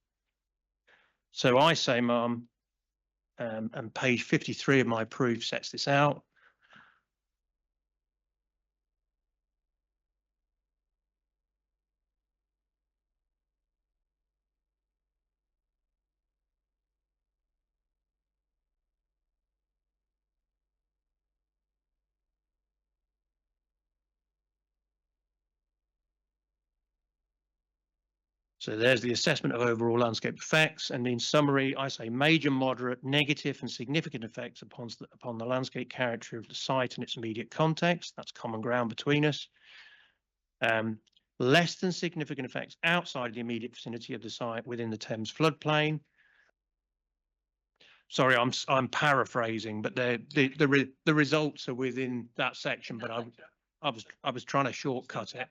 So I say, Mum, and page 53 of my proof sets this out. So there's the assessment of overall landscape effects. And in summary, I say major, moderate, negative and significant effects upon the landscape character of the site and its immediate context. That's common ground between us. Less than significant effects outside the immediate vicinity of the site within the Thames floodplain. Sorry, I'm paraphrasing, but the results are within that section, but I was trying to shortcut it.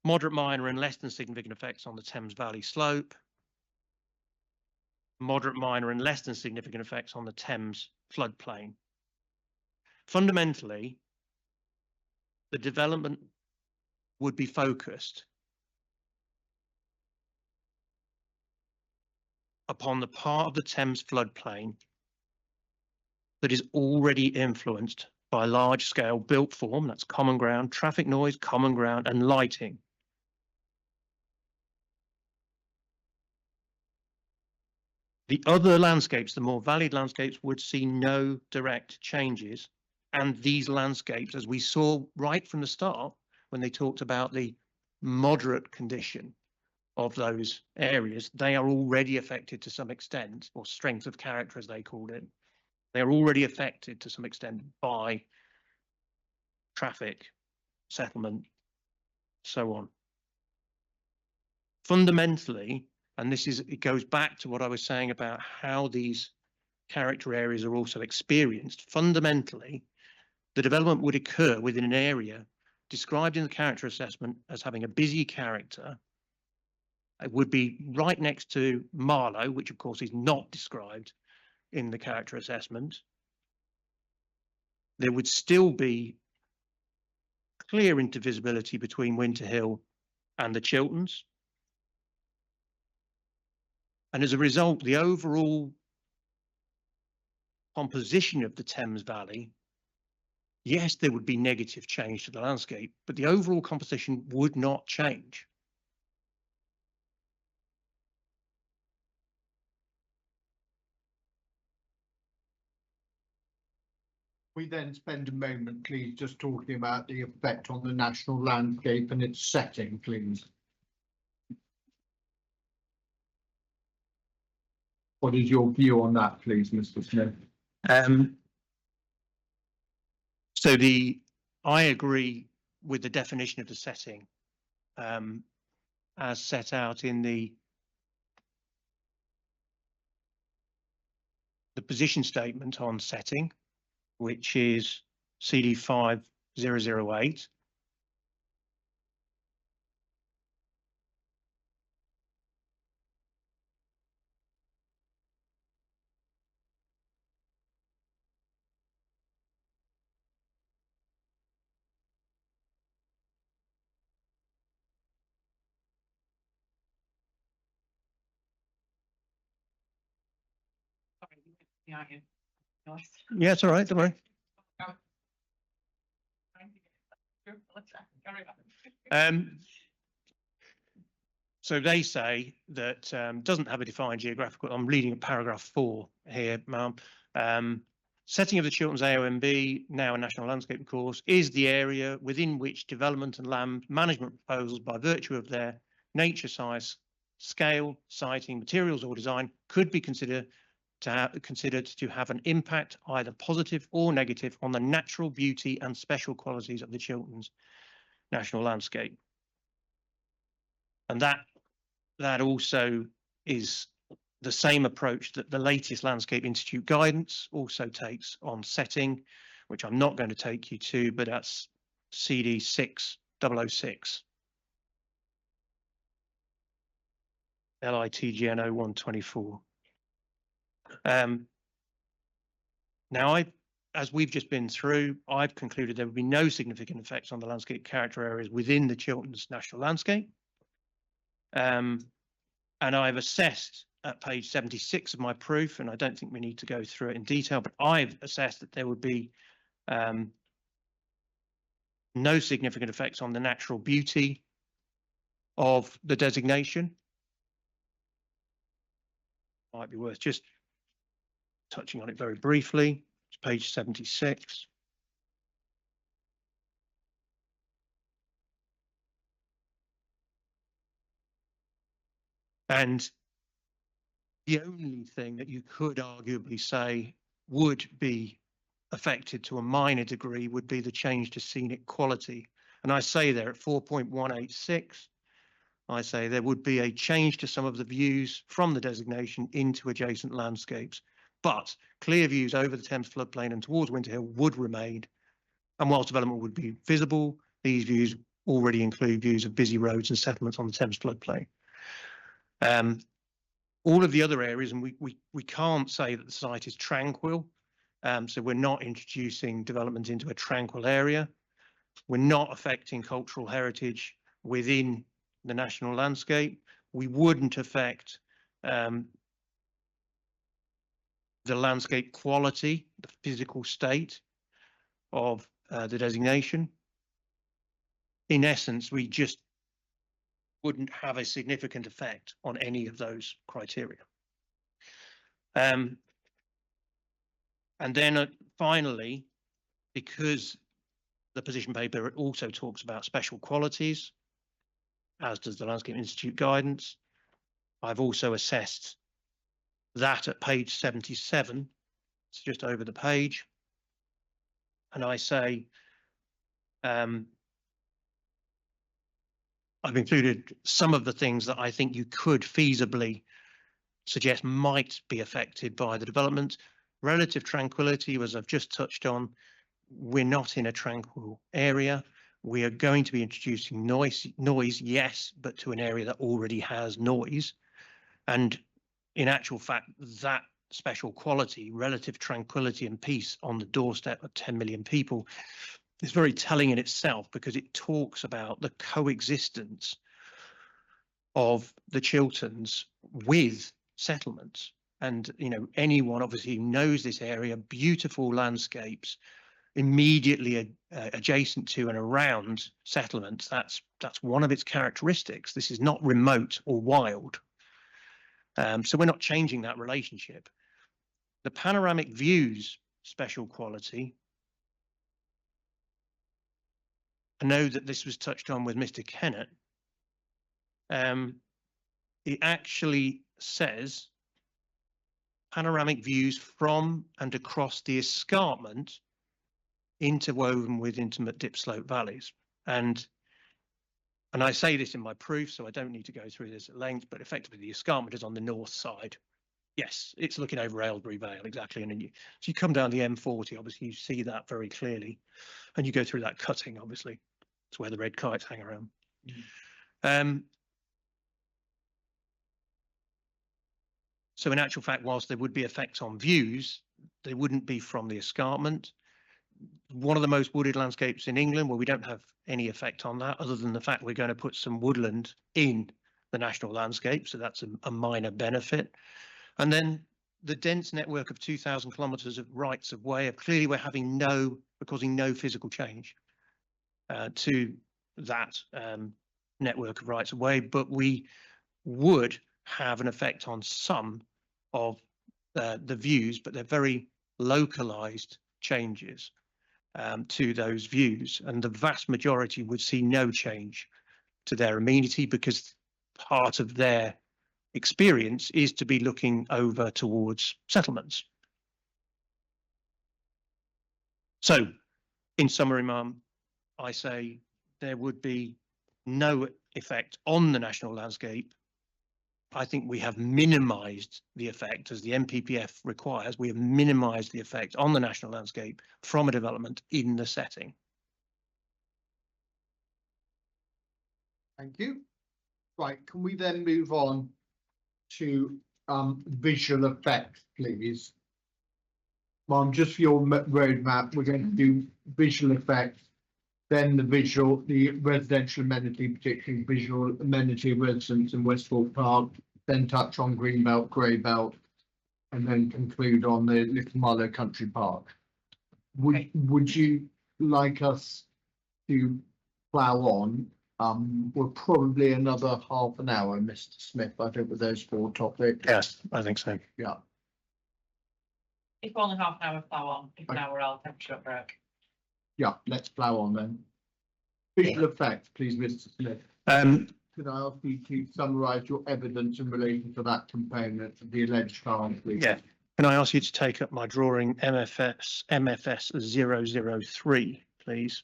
Moderate, minor and less than significant effects on the Thames Valley Slope. Moderate, minor and less than significant effects on the Thames floodplain. Fundamentally, the development would be focused upon the part of the Thames floodplain that is already influenced by large-scale built form, that's common ground, traffic noise, common ground and lighting. The other landscapes, the more valid landscapes, would see no direct changes. And these landscapes, as we saw right from the start, when they talked about the moderate condition of those areas, they are already affected to some extent, or strength of character, as they called it. They're already affected to some extent by traffic, settlement, so on. Fundamentally, And it goes back to what I was saying about how these character areas are also experienced. Fundamentally, the development would occur within an area described in the character assessment as having a busy character. It would be right next to Marlow, which of course is not described in the character assessment. There would still be clear intervisibility between Winter Hill and the Chilterns. And as a result, the overall composition of the Thames Valley, yes, there would be negative change to the landscape, but the overall composition would not change. We then spend a moment, please, just talking about the effect on the national landscape and its setting, please. What is your view on that, please, Mr. Smith? So I agree with the definition of the setting as set out in the position statement on setting, which is CD 5008. Yeah, yeah. Nice. Yeah, it's all right, don't worry. So they say that doesn't have a defined geographical. I'm reading paragraph 4 here, ma'am. Setting of the Chilterns AONB, now a national landscape course, is the area within which development and land management proposals, by virtue of their nature, size, scale, siting, materials, or design, could be considered to have an impact, either positive or negative, on the natural beauty and special qualities of the Chilterns national landscape. And that also is the same approach that the latest Landscape Institute guidance also takes on setting, which I'm not going to take you to, but that's CD 6006. LITGN 0124. Now, as we've just been through, I've concluded there would be no significant effects on the landscape character areas within the Chilterns national landscape. And I've assessed at page 76 of my proof, and I don't think we need to go through it in detail, but I've assessed that there would be no significant effects on the natural beauty of the designation. Might be worth just touching on it very briefly. It's page 76. And the only thing that you could arguably say would be affected to a minor degree would be the change to scenic quality. And I say there at 4.186, I say there would be a change to some of the views from the designation into adjacent landscapes, but clear views over the Thames floodplain and towards Winter Hill would remain. And whilst development would be visible, these views already include views of busy roads and settlements on the Thames floodplain. All of the other areas, and we can't say that the site is tranquil, so we're not introducing development into a tranquil area. We're not affecting cultural heritage within the national landscape. We wouldn't affect the landscape quality, the physical state of the designation. In essence, we just wouldn't have a significant effect on any of those criteria. And then finally, because the position paper also talks about special qualities, as does the Landscape Institute guidance, I've also assessed that at page 77. It's just over the page. And I say, I've included some of the things that I think you could feasibly suggest might be affected by the development. Relative tranquility, as I've just touched on, we're not in a tranquil area. We are going to be introducing noise, yes, but to an area that already has noise. And in actual fact, that special quality, relative tranquility and peace on the doorstep of 10 million people is very telling in itself, because it talks about the coexistence of the Chilterns with settlements. And, you know, anyone obviously who knows this area, beautiful landscapes immediately adjacent to and around settlements. That's one of its characteristics. This is not remote or wild. So we're not changing that relationship. The panoramic views special quality. I know that this was touched on with Mr. Kennett. It actually says panoramic views from and across the escarpment interwoven with intimate dip slope valleys. And I say this in my proof, so I don't need to go through this at length, but effectively the escarpment is on the north side. Yes, it's looking over Aylesbury Vale, exactly. And then so you come down the M40, obviously you see that very clearly, and you go through that cutting, obviously. It's where the red kites hang around. So in actual fact, whilst there would be effects on views, they wouldn't be from the escarpment. One of the most wooded landscapes in England, where we don't have any effect on that, other than the fact we're going to put some woodland in the national landscape. So that's a minor benefit. And then the dense network of 2,000 kilometres of rights of way, clearly we're causing no physical change to that network of rights of way, but we would have an effect on some of the views, but they're very localized changes to those views, and the vast majority would see no change to their amenity, because part of their experience is to be looking over towards settlements. So in summary, Mum, I say there would be no effect on the national landscape. I think we have minimised the effect, as the NPPF requires. We have minimised the effect on the national landscape from a development in the setting. Thank you. Right, can we then move on to visual effects, please? Mom, just for your roadmap, we're going to do visual effects, then the residential amenity, particularly visual amenity residents in Westport Park, then touch on Greenbelt, Greybelt, and then conclude on the Little Marlow Country Park. Would you like us to plough on? We're probably another half an hour, Mr. Smith, I think, with those four topics. Yes, I think so. Yeah. If only half an hour, plough on. If an hour, I'll take a short break. Yeah, let's plough on then. Visual effects, please, Mr. Smith. Could I ask you to summarise your evidence in relation to that component of the alleged harm, please? Yeah. Can I ask you to take up my drawing MFS 003, please?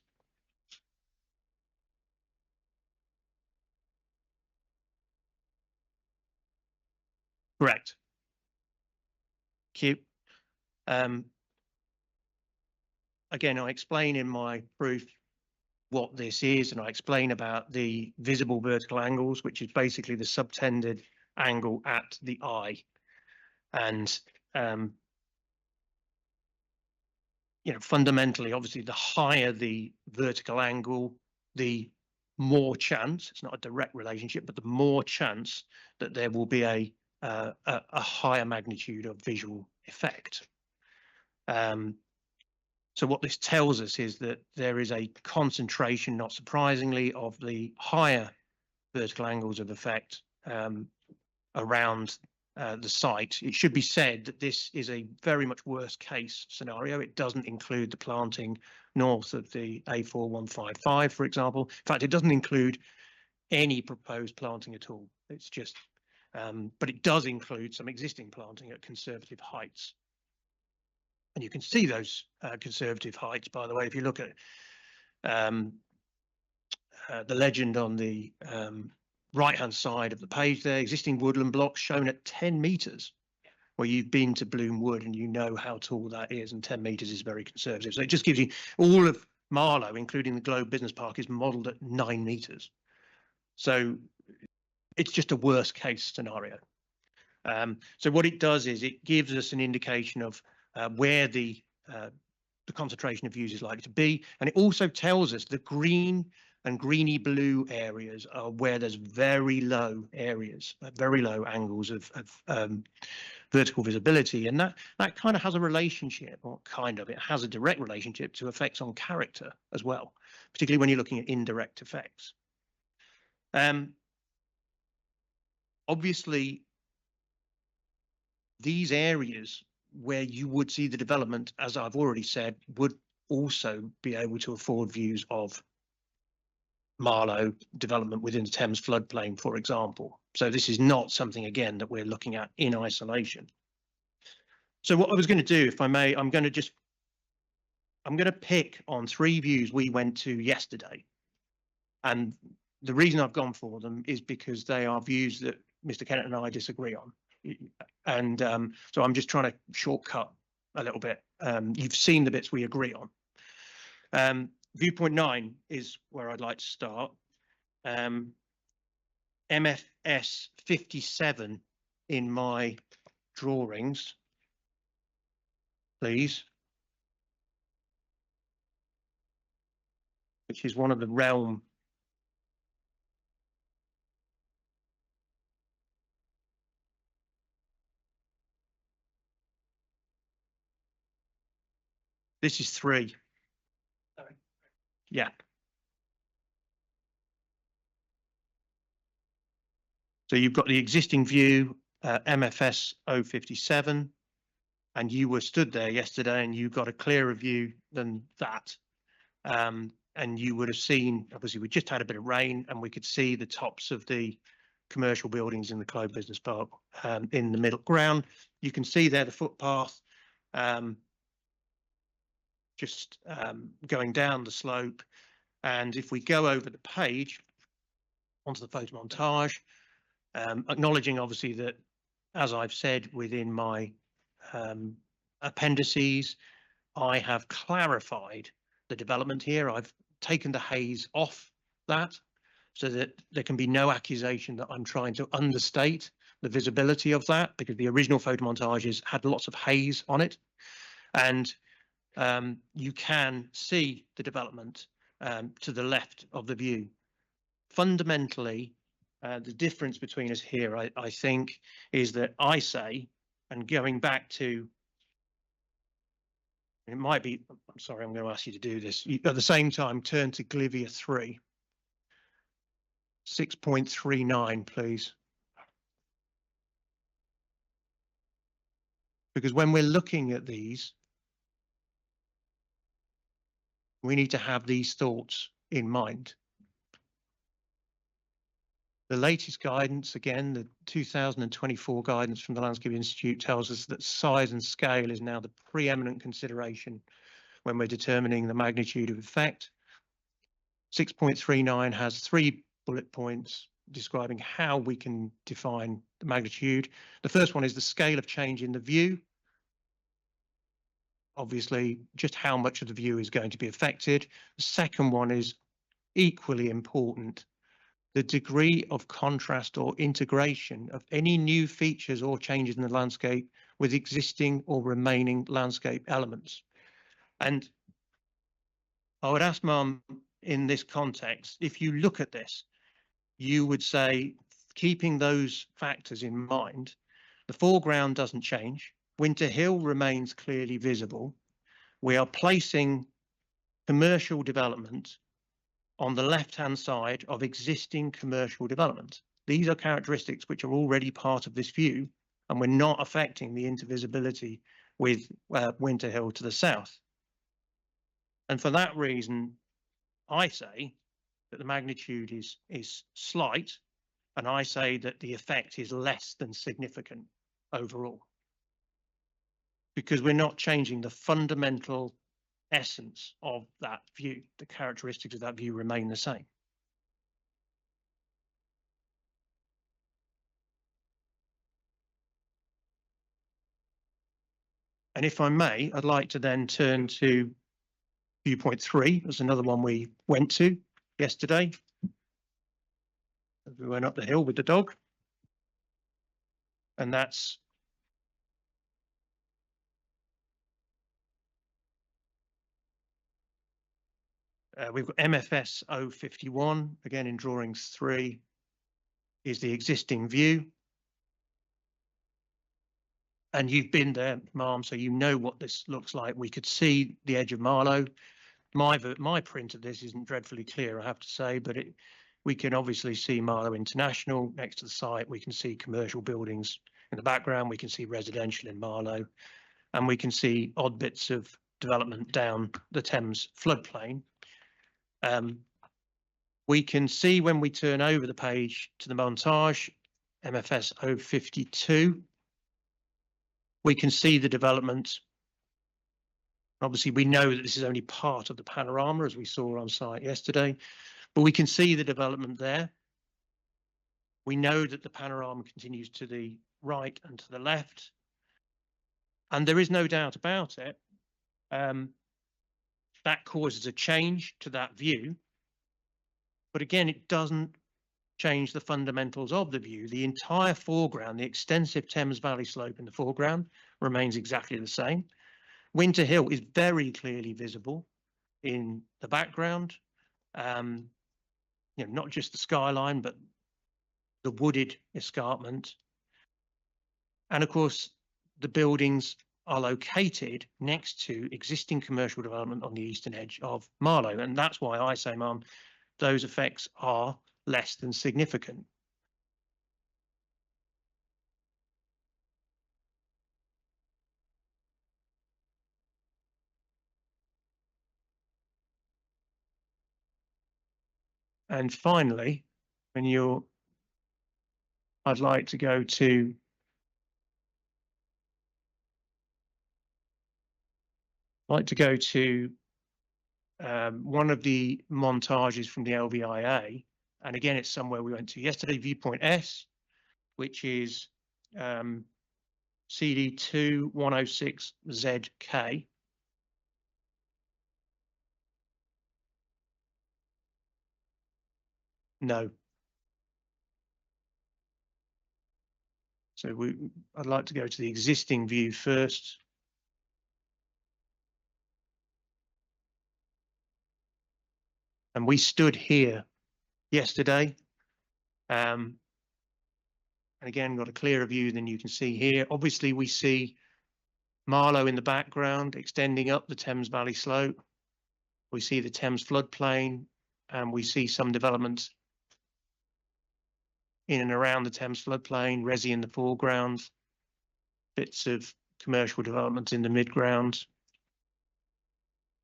Correct. Thank you. Again, I explain in my proof what this is, and I explain about the visible vertical angles, which is basically the subtended angle at the eye. And you know, fundamentally, obviously, the higher the vertical angle, the more chance, it's not a direct relationship, but the more chance that there will be a higher magnitude of visual effect. So what this tells us is that there is a concentration, not surprisingly, of the higher vertical angles of effect around the site. It should be said that this is a very much worst case scenario. It doesn't include the planting north of the A4155, for example. In fact, it doesn't include any proposed planting at all. It's just, but it does include some existing planting at conservative heights. And you can see those conservative heights, by the way, if you look at the legend on the right-hand side of the page there, existing woodland blocks shown at 10 metres, where you've been to Bloom Wood and you know how tall that is, and 10 metres is very conservative. So it just gives you all of Marlow, including the Globe Business Park, is modelled at 9 metres. So it's just a worst case scenario. So what it does is it gives us an indication of where the concentration of views is likely to be, and it also tells us the green and greeny blue areas are where there's very low areas, very low angles of vertical visibility, and that kind of has a relationship, or kind of, it has a direct relationship to effects on character as well, particularly when you're looking at indirect effects. Obviously, these areas where you would see the development, as I've already said, would also be able to afford views of Marlow development within the Thames floodplain, for example. So this is not something, again, that we're looking at in isolation. So what I was going to do, if I may, I'm going to pick on 3 views we went to yesterday. And the reason I've gone for them is because they are views that Mr. Kennett and I disagree on. And so I'm just trying to shortcut a little bit. You've seen the bits we agree on. Viewpoint 9 is where I'd like to start. MFS 57 in my drawings, please. Which is one of the realm. This is 3. Sorry. Yeah. So you've got the existing view, MFS 057, and you were stood there yesterday and you got a clearer view than that. And you would have seen, obviously, we just had a bit of rain and we could see the tops of the commercial buildings in the Globe Business Park in the middle ground. You can see there the footpath just going down the slope. And if we go over the page onto the photo montage, acknowledging obviously that, as I've said within my appendices, I have clarified the development here. I've taken the haze off that so that there can be no accusation that I'm trying to understate the visibility of that, because the original photo montages had lots of haze on it. And you can see the development to the left of the view. Fundamentally, the difference between us here, I think, is that I say, and going back to, it might be, I'm sorry, I'm going to ask you to do this. At the same time, turn to Glivia 3. 6.39, please. Because when we're looking at these, we need to have these thoughts in mind. The latest guidance, again, the 2024 guidance from the Landscape Institute, tells us that size and scale is now the preeminent consideration when we're determining the magnitude of effect. 6.39 has 3 bullet points describing how we can define the magnitude. The first one is the scale of change in the view. Obviously, just how much of the view is going to be affected. The second one is equally important: the degree of contrast or integration of any new features or changes in the landscape with existing or remaining landscape elements. And I would ask Mum, in this context, if you look at this, you would say, keeping those factors in mind, the foreground doesn't change. Winter Hill remains clearly visible. We are placing commercial development on the left-hand side of existing commercial development. These are characteristics which are already part of this view, and we're not affecting the intervisibility with Winter Hill to the south. And for that reason, I say that the magnitude is slight, and I say that the effect is less than significant overall, because we're not changing the fundamental essence of that view. The characteristics of that view remain the same. And if I may, I'd like to then turn to viewpoint 3. There's another one we went to yesterday. We went up the hill with the dog. And that's we've got MFS 051, again in drawings 3, is the existing view. And you've been there, ma'am, so you know what this looks like. We could see the edge of Marlow. My print of this isn't dreadfully clear, I have to say, but we can obviously see Marlow International next to the site. We can see commercial buildings in the background. We can see residential in Marlow, and we can see odd bits of development down the Thames floodplain. We can see when we turn over the page to the montage, MFS 052, we can see the development. Obviously, we know that this is only part of the panorama, as we saw on site yesterday, but we can see the development there. We know that the panorama continues to the right and to the left, and there is no doubt about it. That causes a change to that view, but again, it doesn't change the fundamentals of the view. The entire foreground, the extensive Thames Valley slope in the foreground, remains exactly the same. Winter Hill is very clearly visible in the background. Not just the skyline, but the wooded escarpment. And of course, the buildings are located next to existing commercial development on the eastern edge of Marlow. And that's why I say, ma'am, those effects are less than significant. And finally, I'd like to go to one of the montages from the LVIA, and again, it's somewhere we went to yesterday, viewpoint S, which is CD2106ZK. No. So I'd like to go to the existing view first. And we stood here yesterday. And again, got a clearer view than you can see here. Obviously, we see Marlow in the background, extending up the Thames Valley slope. We see the Thames floodplain, and we see some developments in and around the Thames floodplain, resi in the foreground, bits of commercial development in the midground.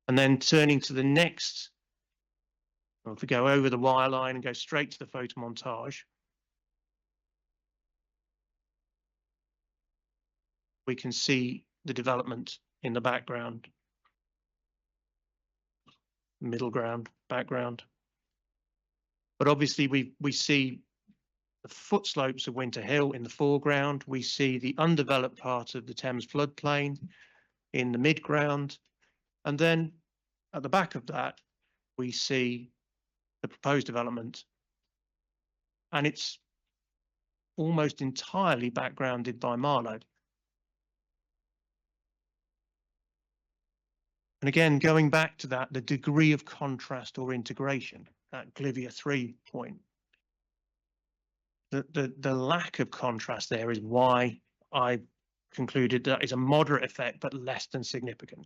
And then turning to the next, well, if we go over the wire line and go straight to the photo montage, we can see the development in the background, middle ground, background. But obviously we see the foot slopes of Winter Hill in the foreground. We see the undeveloped part of the Thames floodplain in the midground. And then at the back of that, we see the proposed development. And it's almost entirely backgrounded by Marlow. And again, going back to that, the degree of contrast or integration, that Glivia 3 point, the lack of contrast there is why I concluded that is a moderate effect, but less than significant.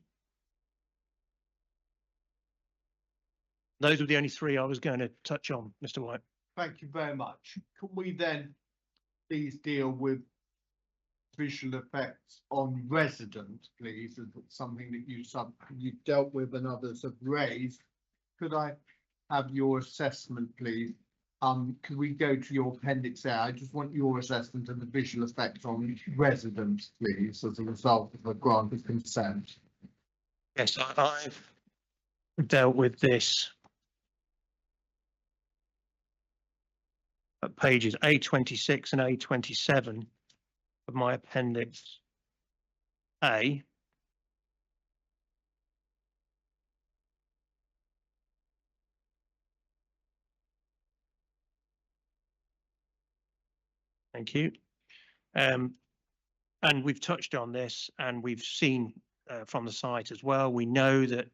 Those were the only 3 I was going to touch on, Mr. White. Thank you very much. Can we then please deal with visual effects on residents, please, as it's something that you've dealt with and others have raised. Could I have your assessment, please? Could we go to your appendix A? I just want your assessment of the visual effects on residents, please, as a result of a grant of consent. Yes, I've dealt with this at pages A26 and A27 of my appendix A. Thank you. And we've touched on this, and we've seen from the site as well. We know that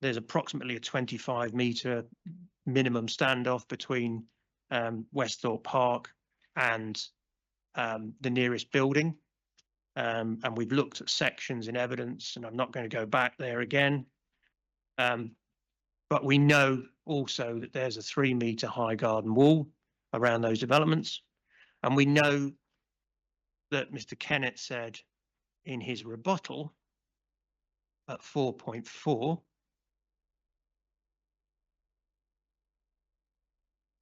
there's approximately a 25-metre minimum standoff between Westhorpe Park and the nearest building. And we've looked at sections in evidence, and I'm not going to go back there again. But we know also that there's a 3-metre high garden wall around those developments. And we know that Mr. Kennett said in his rebuttal at 4.4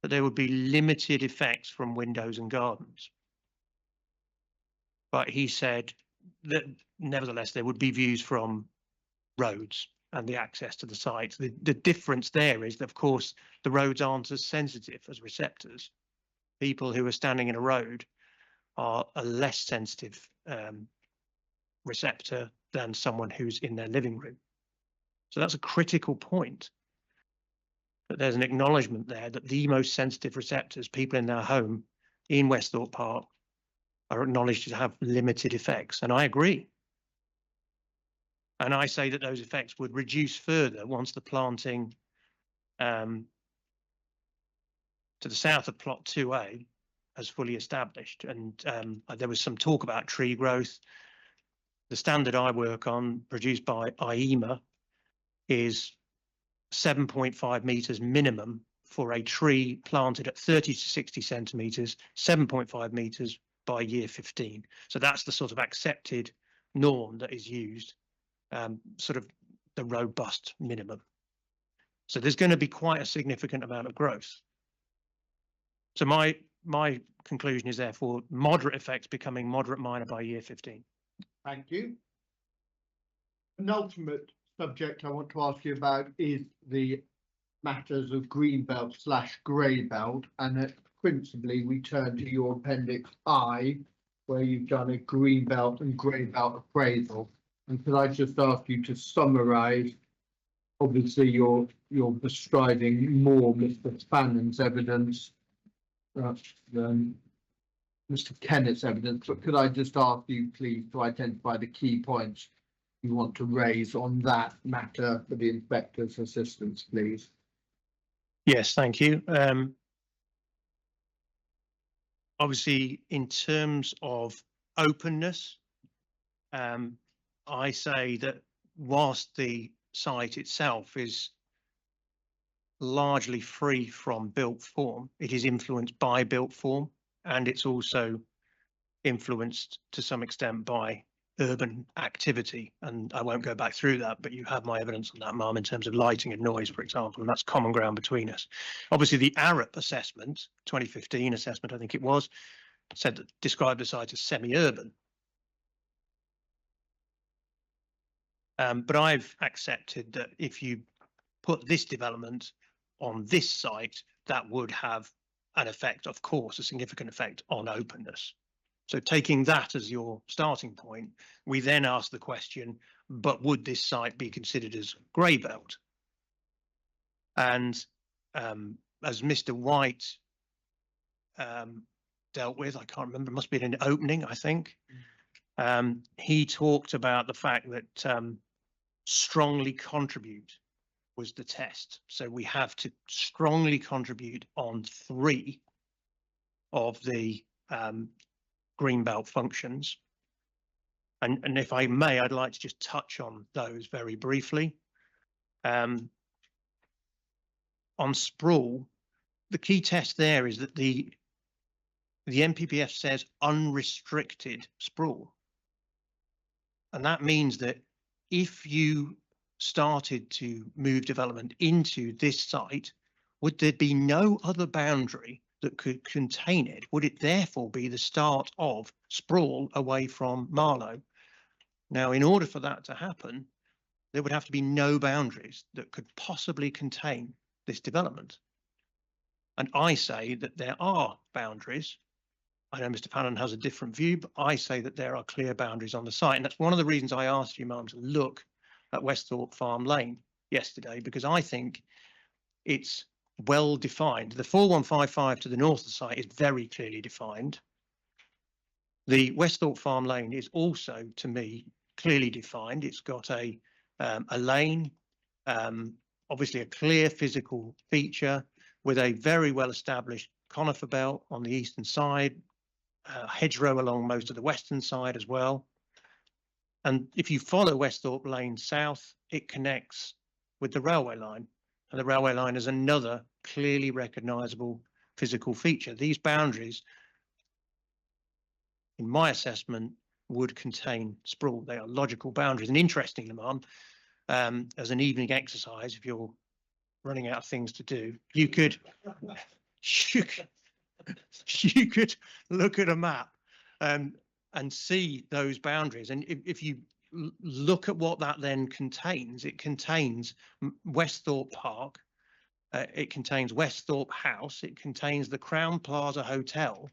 that there would be limited effects from windows and gardens. But he said that nevertheless there would be views from roads and the access to the site. The difference there is that, of course, the roads aren't as sensitive as receptors. People who are standing in a road are a less sensitive receptor than someone who's in their living room. So that's a critical point, that there's an acknowledgement there that the most sensitive receptors, people in their home in Westhorpe Park, are acknowledged to have limited effects. And I agree. And I say that those effects would reduce further once the planting to the south of plot 2A has fully established. And there was some talk about tree growth. The standard I work on, produced by IEMA, is 7.5 metres minimum for a tree planted at 30 to 60 centimetres, 7.5 metres by year 15. So that's the sort of accepted norm that is used, sort of the robust minimum. So there's going to be quite a significant amount of growth. So my conclusion is therefore moderate effects becoming moderate minor by year 15. Thank you. An ultimate subject I want to ask you about is the matters of green belt / grey belt, and principally we turn to your appendix I, where you've done a green belt and grey belt appraisal. And could I just ask you to summarise? Obviously, you're bestriding more Mr. Fannon's evidence than Mr. Kennett's evidence, but could I just ask you, please, to identify the key points you want to raise on that matter for the inspector's assistance, please? Yes, thank you. Obviously, in terms of openness, I say that whilst the site itself is largely free from built form, it is influenced by built form, and it's also influenced to some extent by urban activity. And I won't go back through that, but you have my evidence on that, Ma'am, in terms of lighting and noise, for example, and that's common ground between us. Obviously, the ARUP assessment, 2015 assessment, I think it was, said that described the site as semi-urban. But I've accepted that if you put this development on this site, that would have an effect, of course, a significant effect on openness. So taking that as your starting point, we then ask the question, but would this site be considered as grey belt? And as Mr. White dealt with, I can't remember, it must be in an opening, I think, he talked about the fact that strongly contribute was the test. So we have to strongly contribute on 3 of the greenbelt functions. And if I may, I'd like to just touch on those very briefly. On sprawl, the key test there is that the NPPF says unrestricted sprawl. And that means that if you started to move development into this site, would there be no other boundary that could contain it? Would it therefore be the start of sprawl away from Marlow? Now, in order for that to happen, there would have to be no boundaries that could possibly contain this development. And I say that there are boundaries. I know Mr. Fannon has a different view, but I say that there are clear boundaries on the site. And that's one of the reasons I asked you, Ma'am, to look at Westhorpe Farm Lane yesterday, because I think it's well defined. The 4155 to the north of the site is very clearly defined. The Westhorpe Farm Lane is also, to me, clearly defined. It's got a lane, obviously a clear physical feature with a very well established conifer belt on the eastern side, hedgerow along most of the western side as well. And if you follow Westhorpe Lane south, it connects with the railway line. And the railway line is another clearly recognisable physical feature. These boundaries, in my assessment, would contain sprawl. They are logical boundaries. And interestingly, Mum, as an evening exercise, if you're running out of things to do, you could you could look at a map and see those boundaries. And if you look at what that then contains, it contains Westhorpe Park, it contains Westhorpe House, it contains the Crown Plaza Hotel.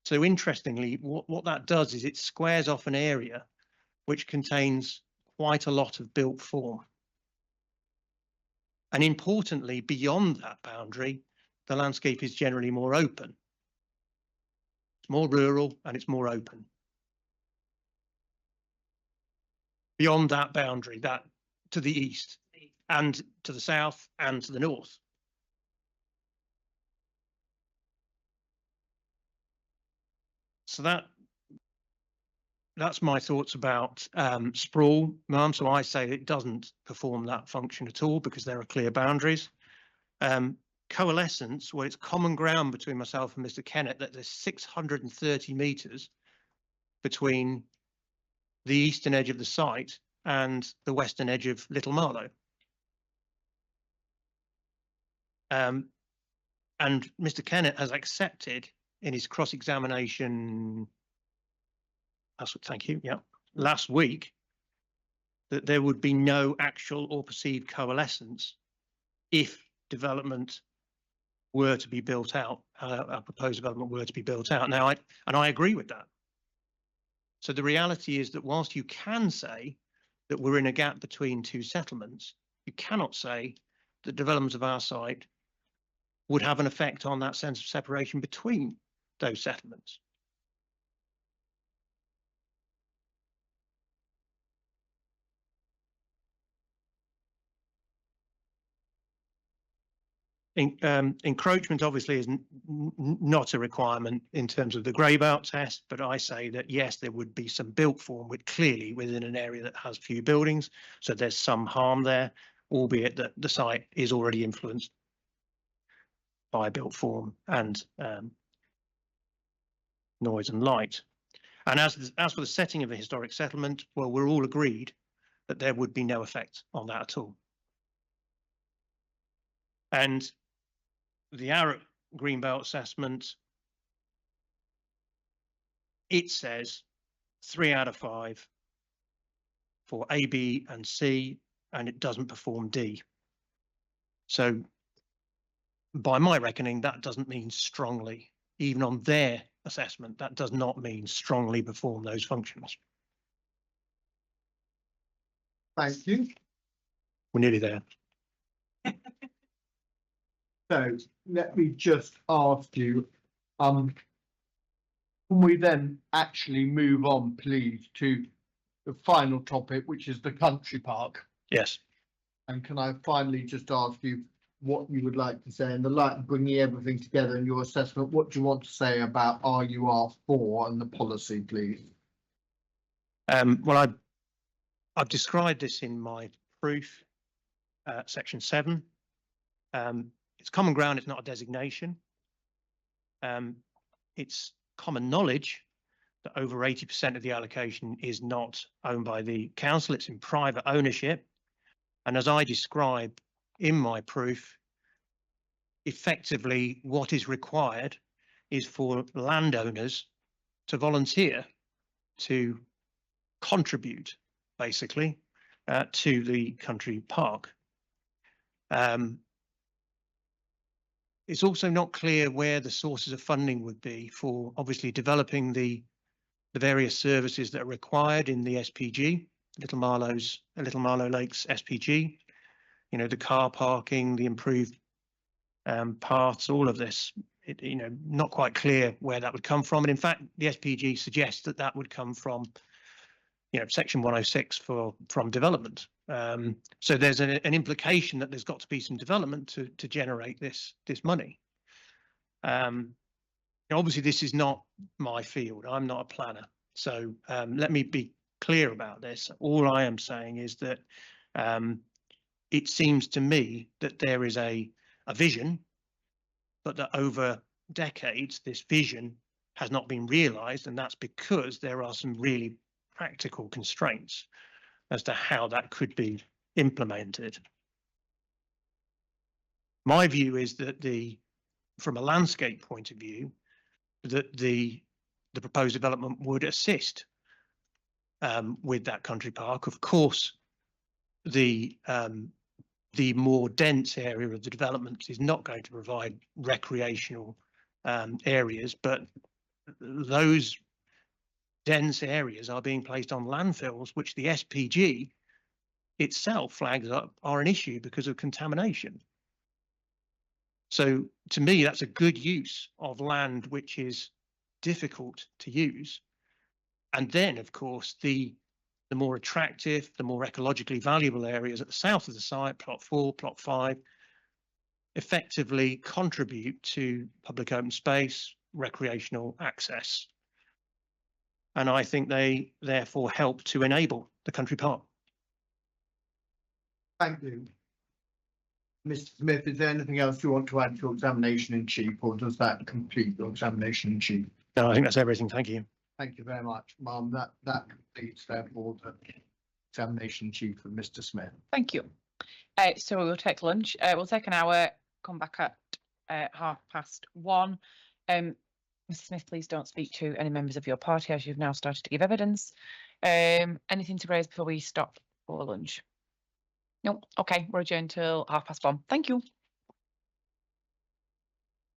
So interestingly, what that does is it squares off an area which contains quite a lot of built form. And importantly, beyond that boundary, the landscape is generally more open. It's more rural and it's more open. Beyond that boundary, that to the east and to the south and to the north. So that's my thoughts about sprawl, Ma'am. So I say it doesn't perform that function at all because there are clear boundaries. Coalescence, well, it's common ground between myself and Mr. Kennett that there's 630 metres between the eastern edge of the site and the western edge of Little Marlow. And Mr. Kennett has accepted in his cross-examination, thank you, yeah, last week, that there would be no actual or perceived coalescence if development were to be built out, a proposed development were to be built out. Now, I agree with that. So the reality is that whilst you can say that we're in a gap between two settlements, you cannot say that development of our site would have an effect on that sense of separation between those settlements. Encroachment obviously is not a requirement in terms of the grey-belt test, but I say that yes, there would be some built form with clearly within an area that has few buildings, so there's some harm there, albeit that the site is already influenced by built form and noise and light. And as for the setting of a historic settlement, well, we're all agreed that there would be no effect on that at all. And the Arrett Greenbelt assessment, it says 3 out of 5 for A, B and C, and it doesn't perform D. So by my reckoning, that doesn't mean strongly. Even on their assessment, that does not mean strongly perform those functions. Thank you. We're nearly there. So let me just ask you, can we then actually move on, please, to the final topic, which is the country park? Yes. And can I finally just ask you what you would like to say in the light of bringing everything together in your assessment? What do you want to say about RUR4 and the policy, please? Well, I've described this in my proof, section 7. It's common ground, it's not a designation. It's common knowledge that over 80% of the allocation is not owned by the council, it's in private ownership. And as I describe in my proof, effectively what is required is for landowners to volunteer to contribute, basically, to the country park. It's also not clear where the sources of funding would be for obviously developing the various services that are required in the SPG, Little Marlow Lakes SPG, you know, the car parking, the improved paths, all of this not quite clear where that would come from. And in fact, the SPG suggests that that would come from, Section 106 from development. So there's an implication that there's got to be some development to generate this money. Obviously, this is not my field. I'm not a planner. So let me be clear about this. All I am saying is that it seems to me that there is a vision, but that over decades, this vision has not been realised, and that's because there are some really practical constraints as to how that could be implemented. My view is that from a landscape point of view, that the proposed development would assist with that country park. Of course, the more dense area of the development is not going to provide recreational areas, but those dense areas are being placed on landfills, which the SPG itself flags up are an issue because of contamination. So to me, that's a good use of land which is difficult to use. And then, of course, the more attractive, the more ecologically valuable areas at the south of the site, plot 4, plot 5, effectively contribute to public open space, recreational access. And I think they therefore help to enable the country park. Thank you. Mr. Smith, is there anything else you want to add to your examination in chief, or does that complete your examination in chief? No, I think that's everything. Thank you. Thank you very much, Mum. That completes therefore the examination in chief of Mr. Smith. Thank you. So we'll take lunch. We'll take an hour, come back at 1:30. Mr. Smith, please don't speak to any members of your party as you've now started to give evidence. Anything to raise before we stop for lunch? No. Okay, we're adjourned till 1:30. Thank you.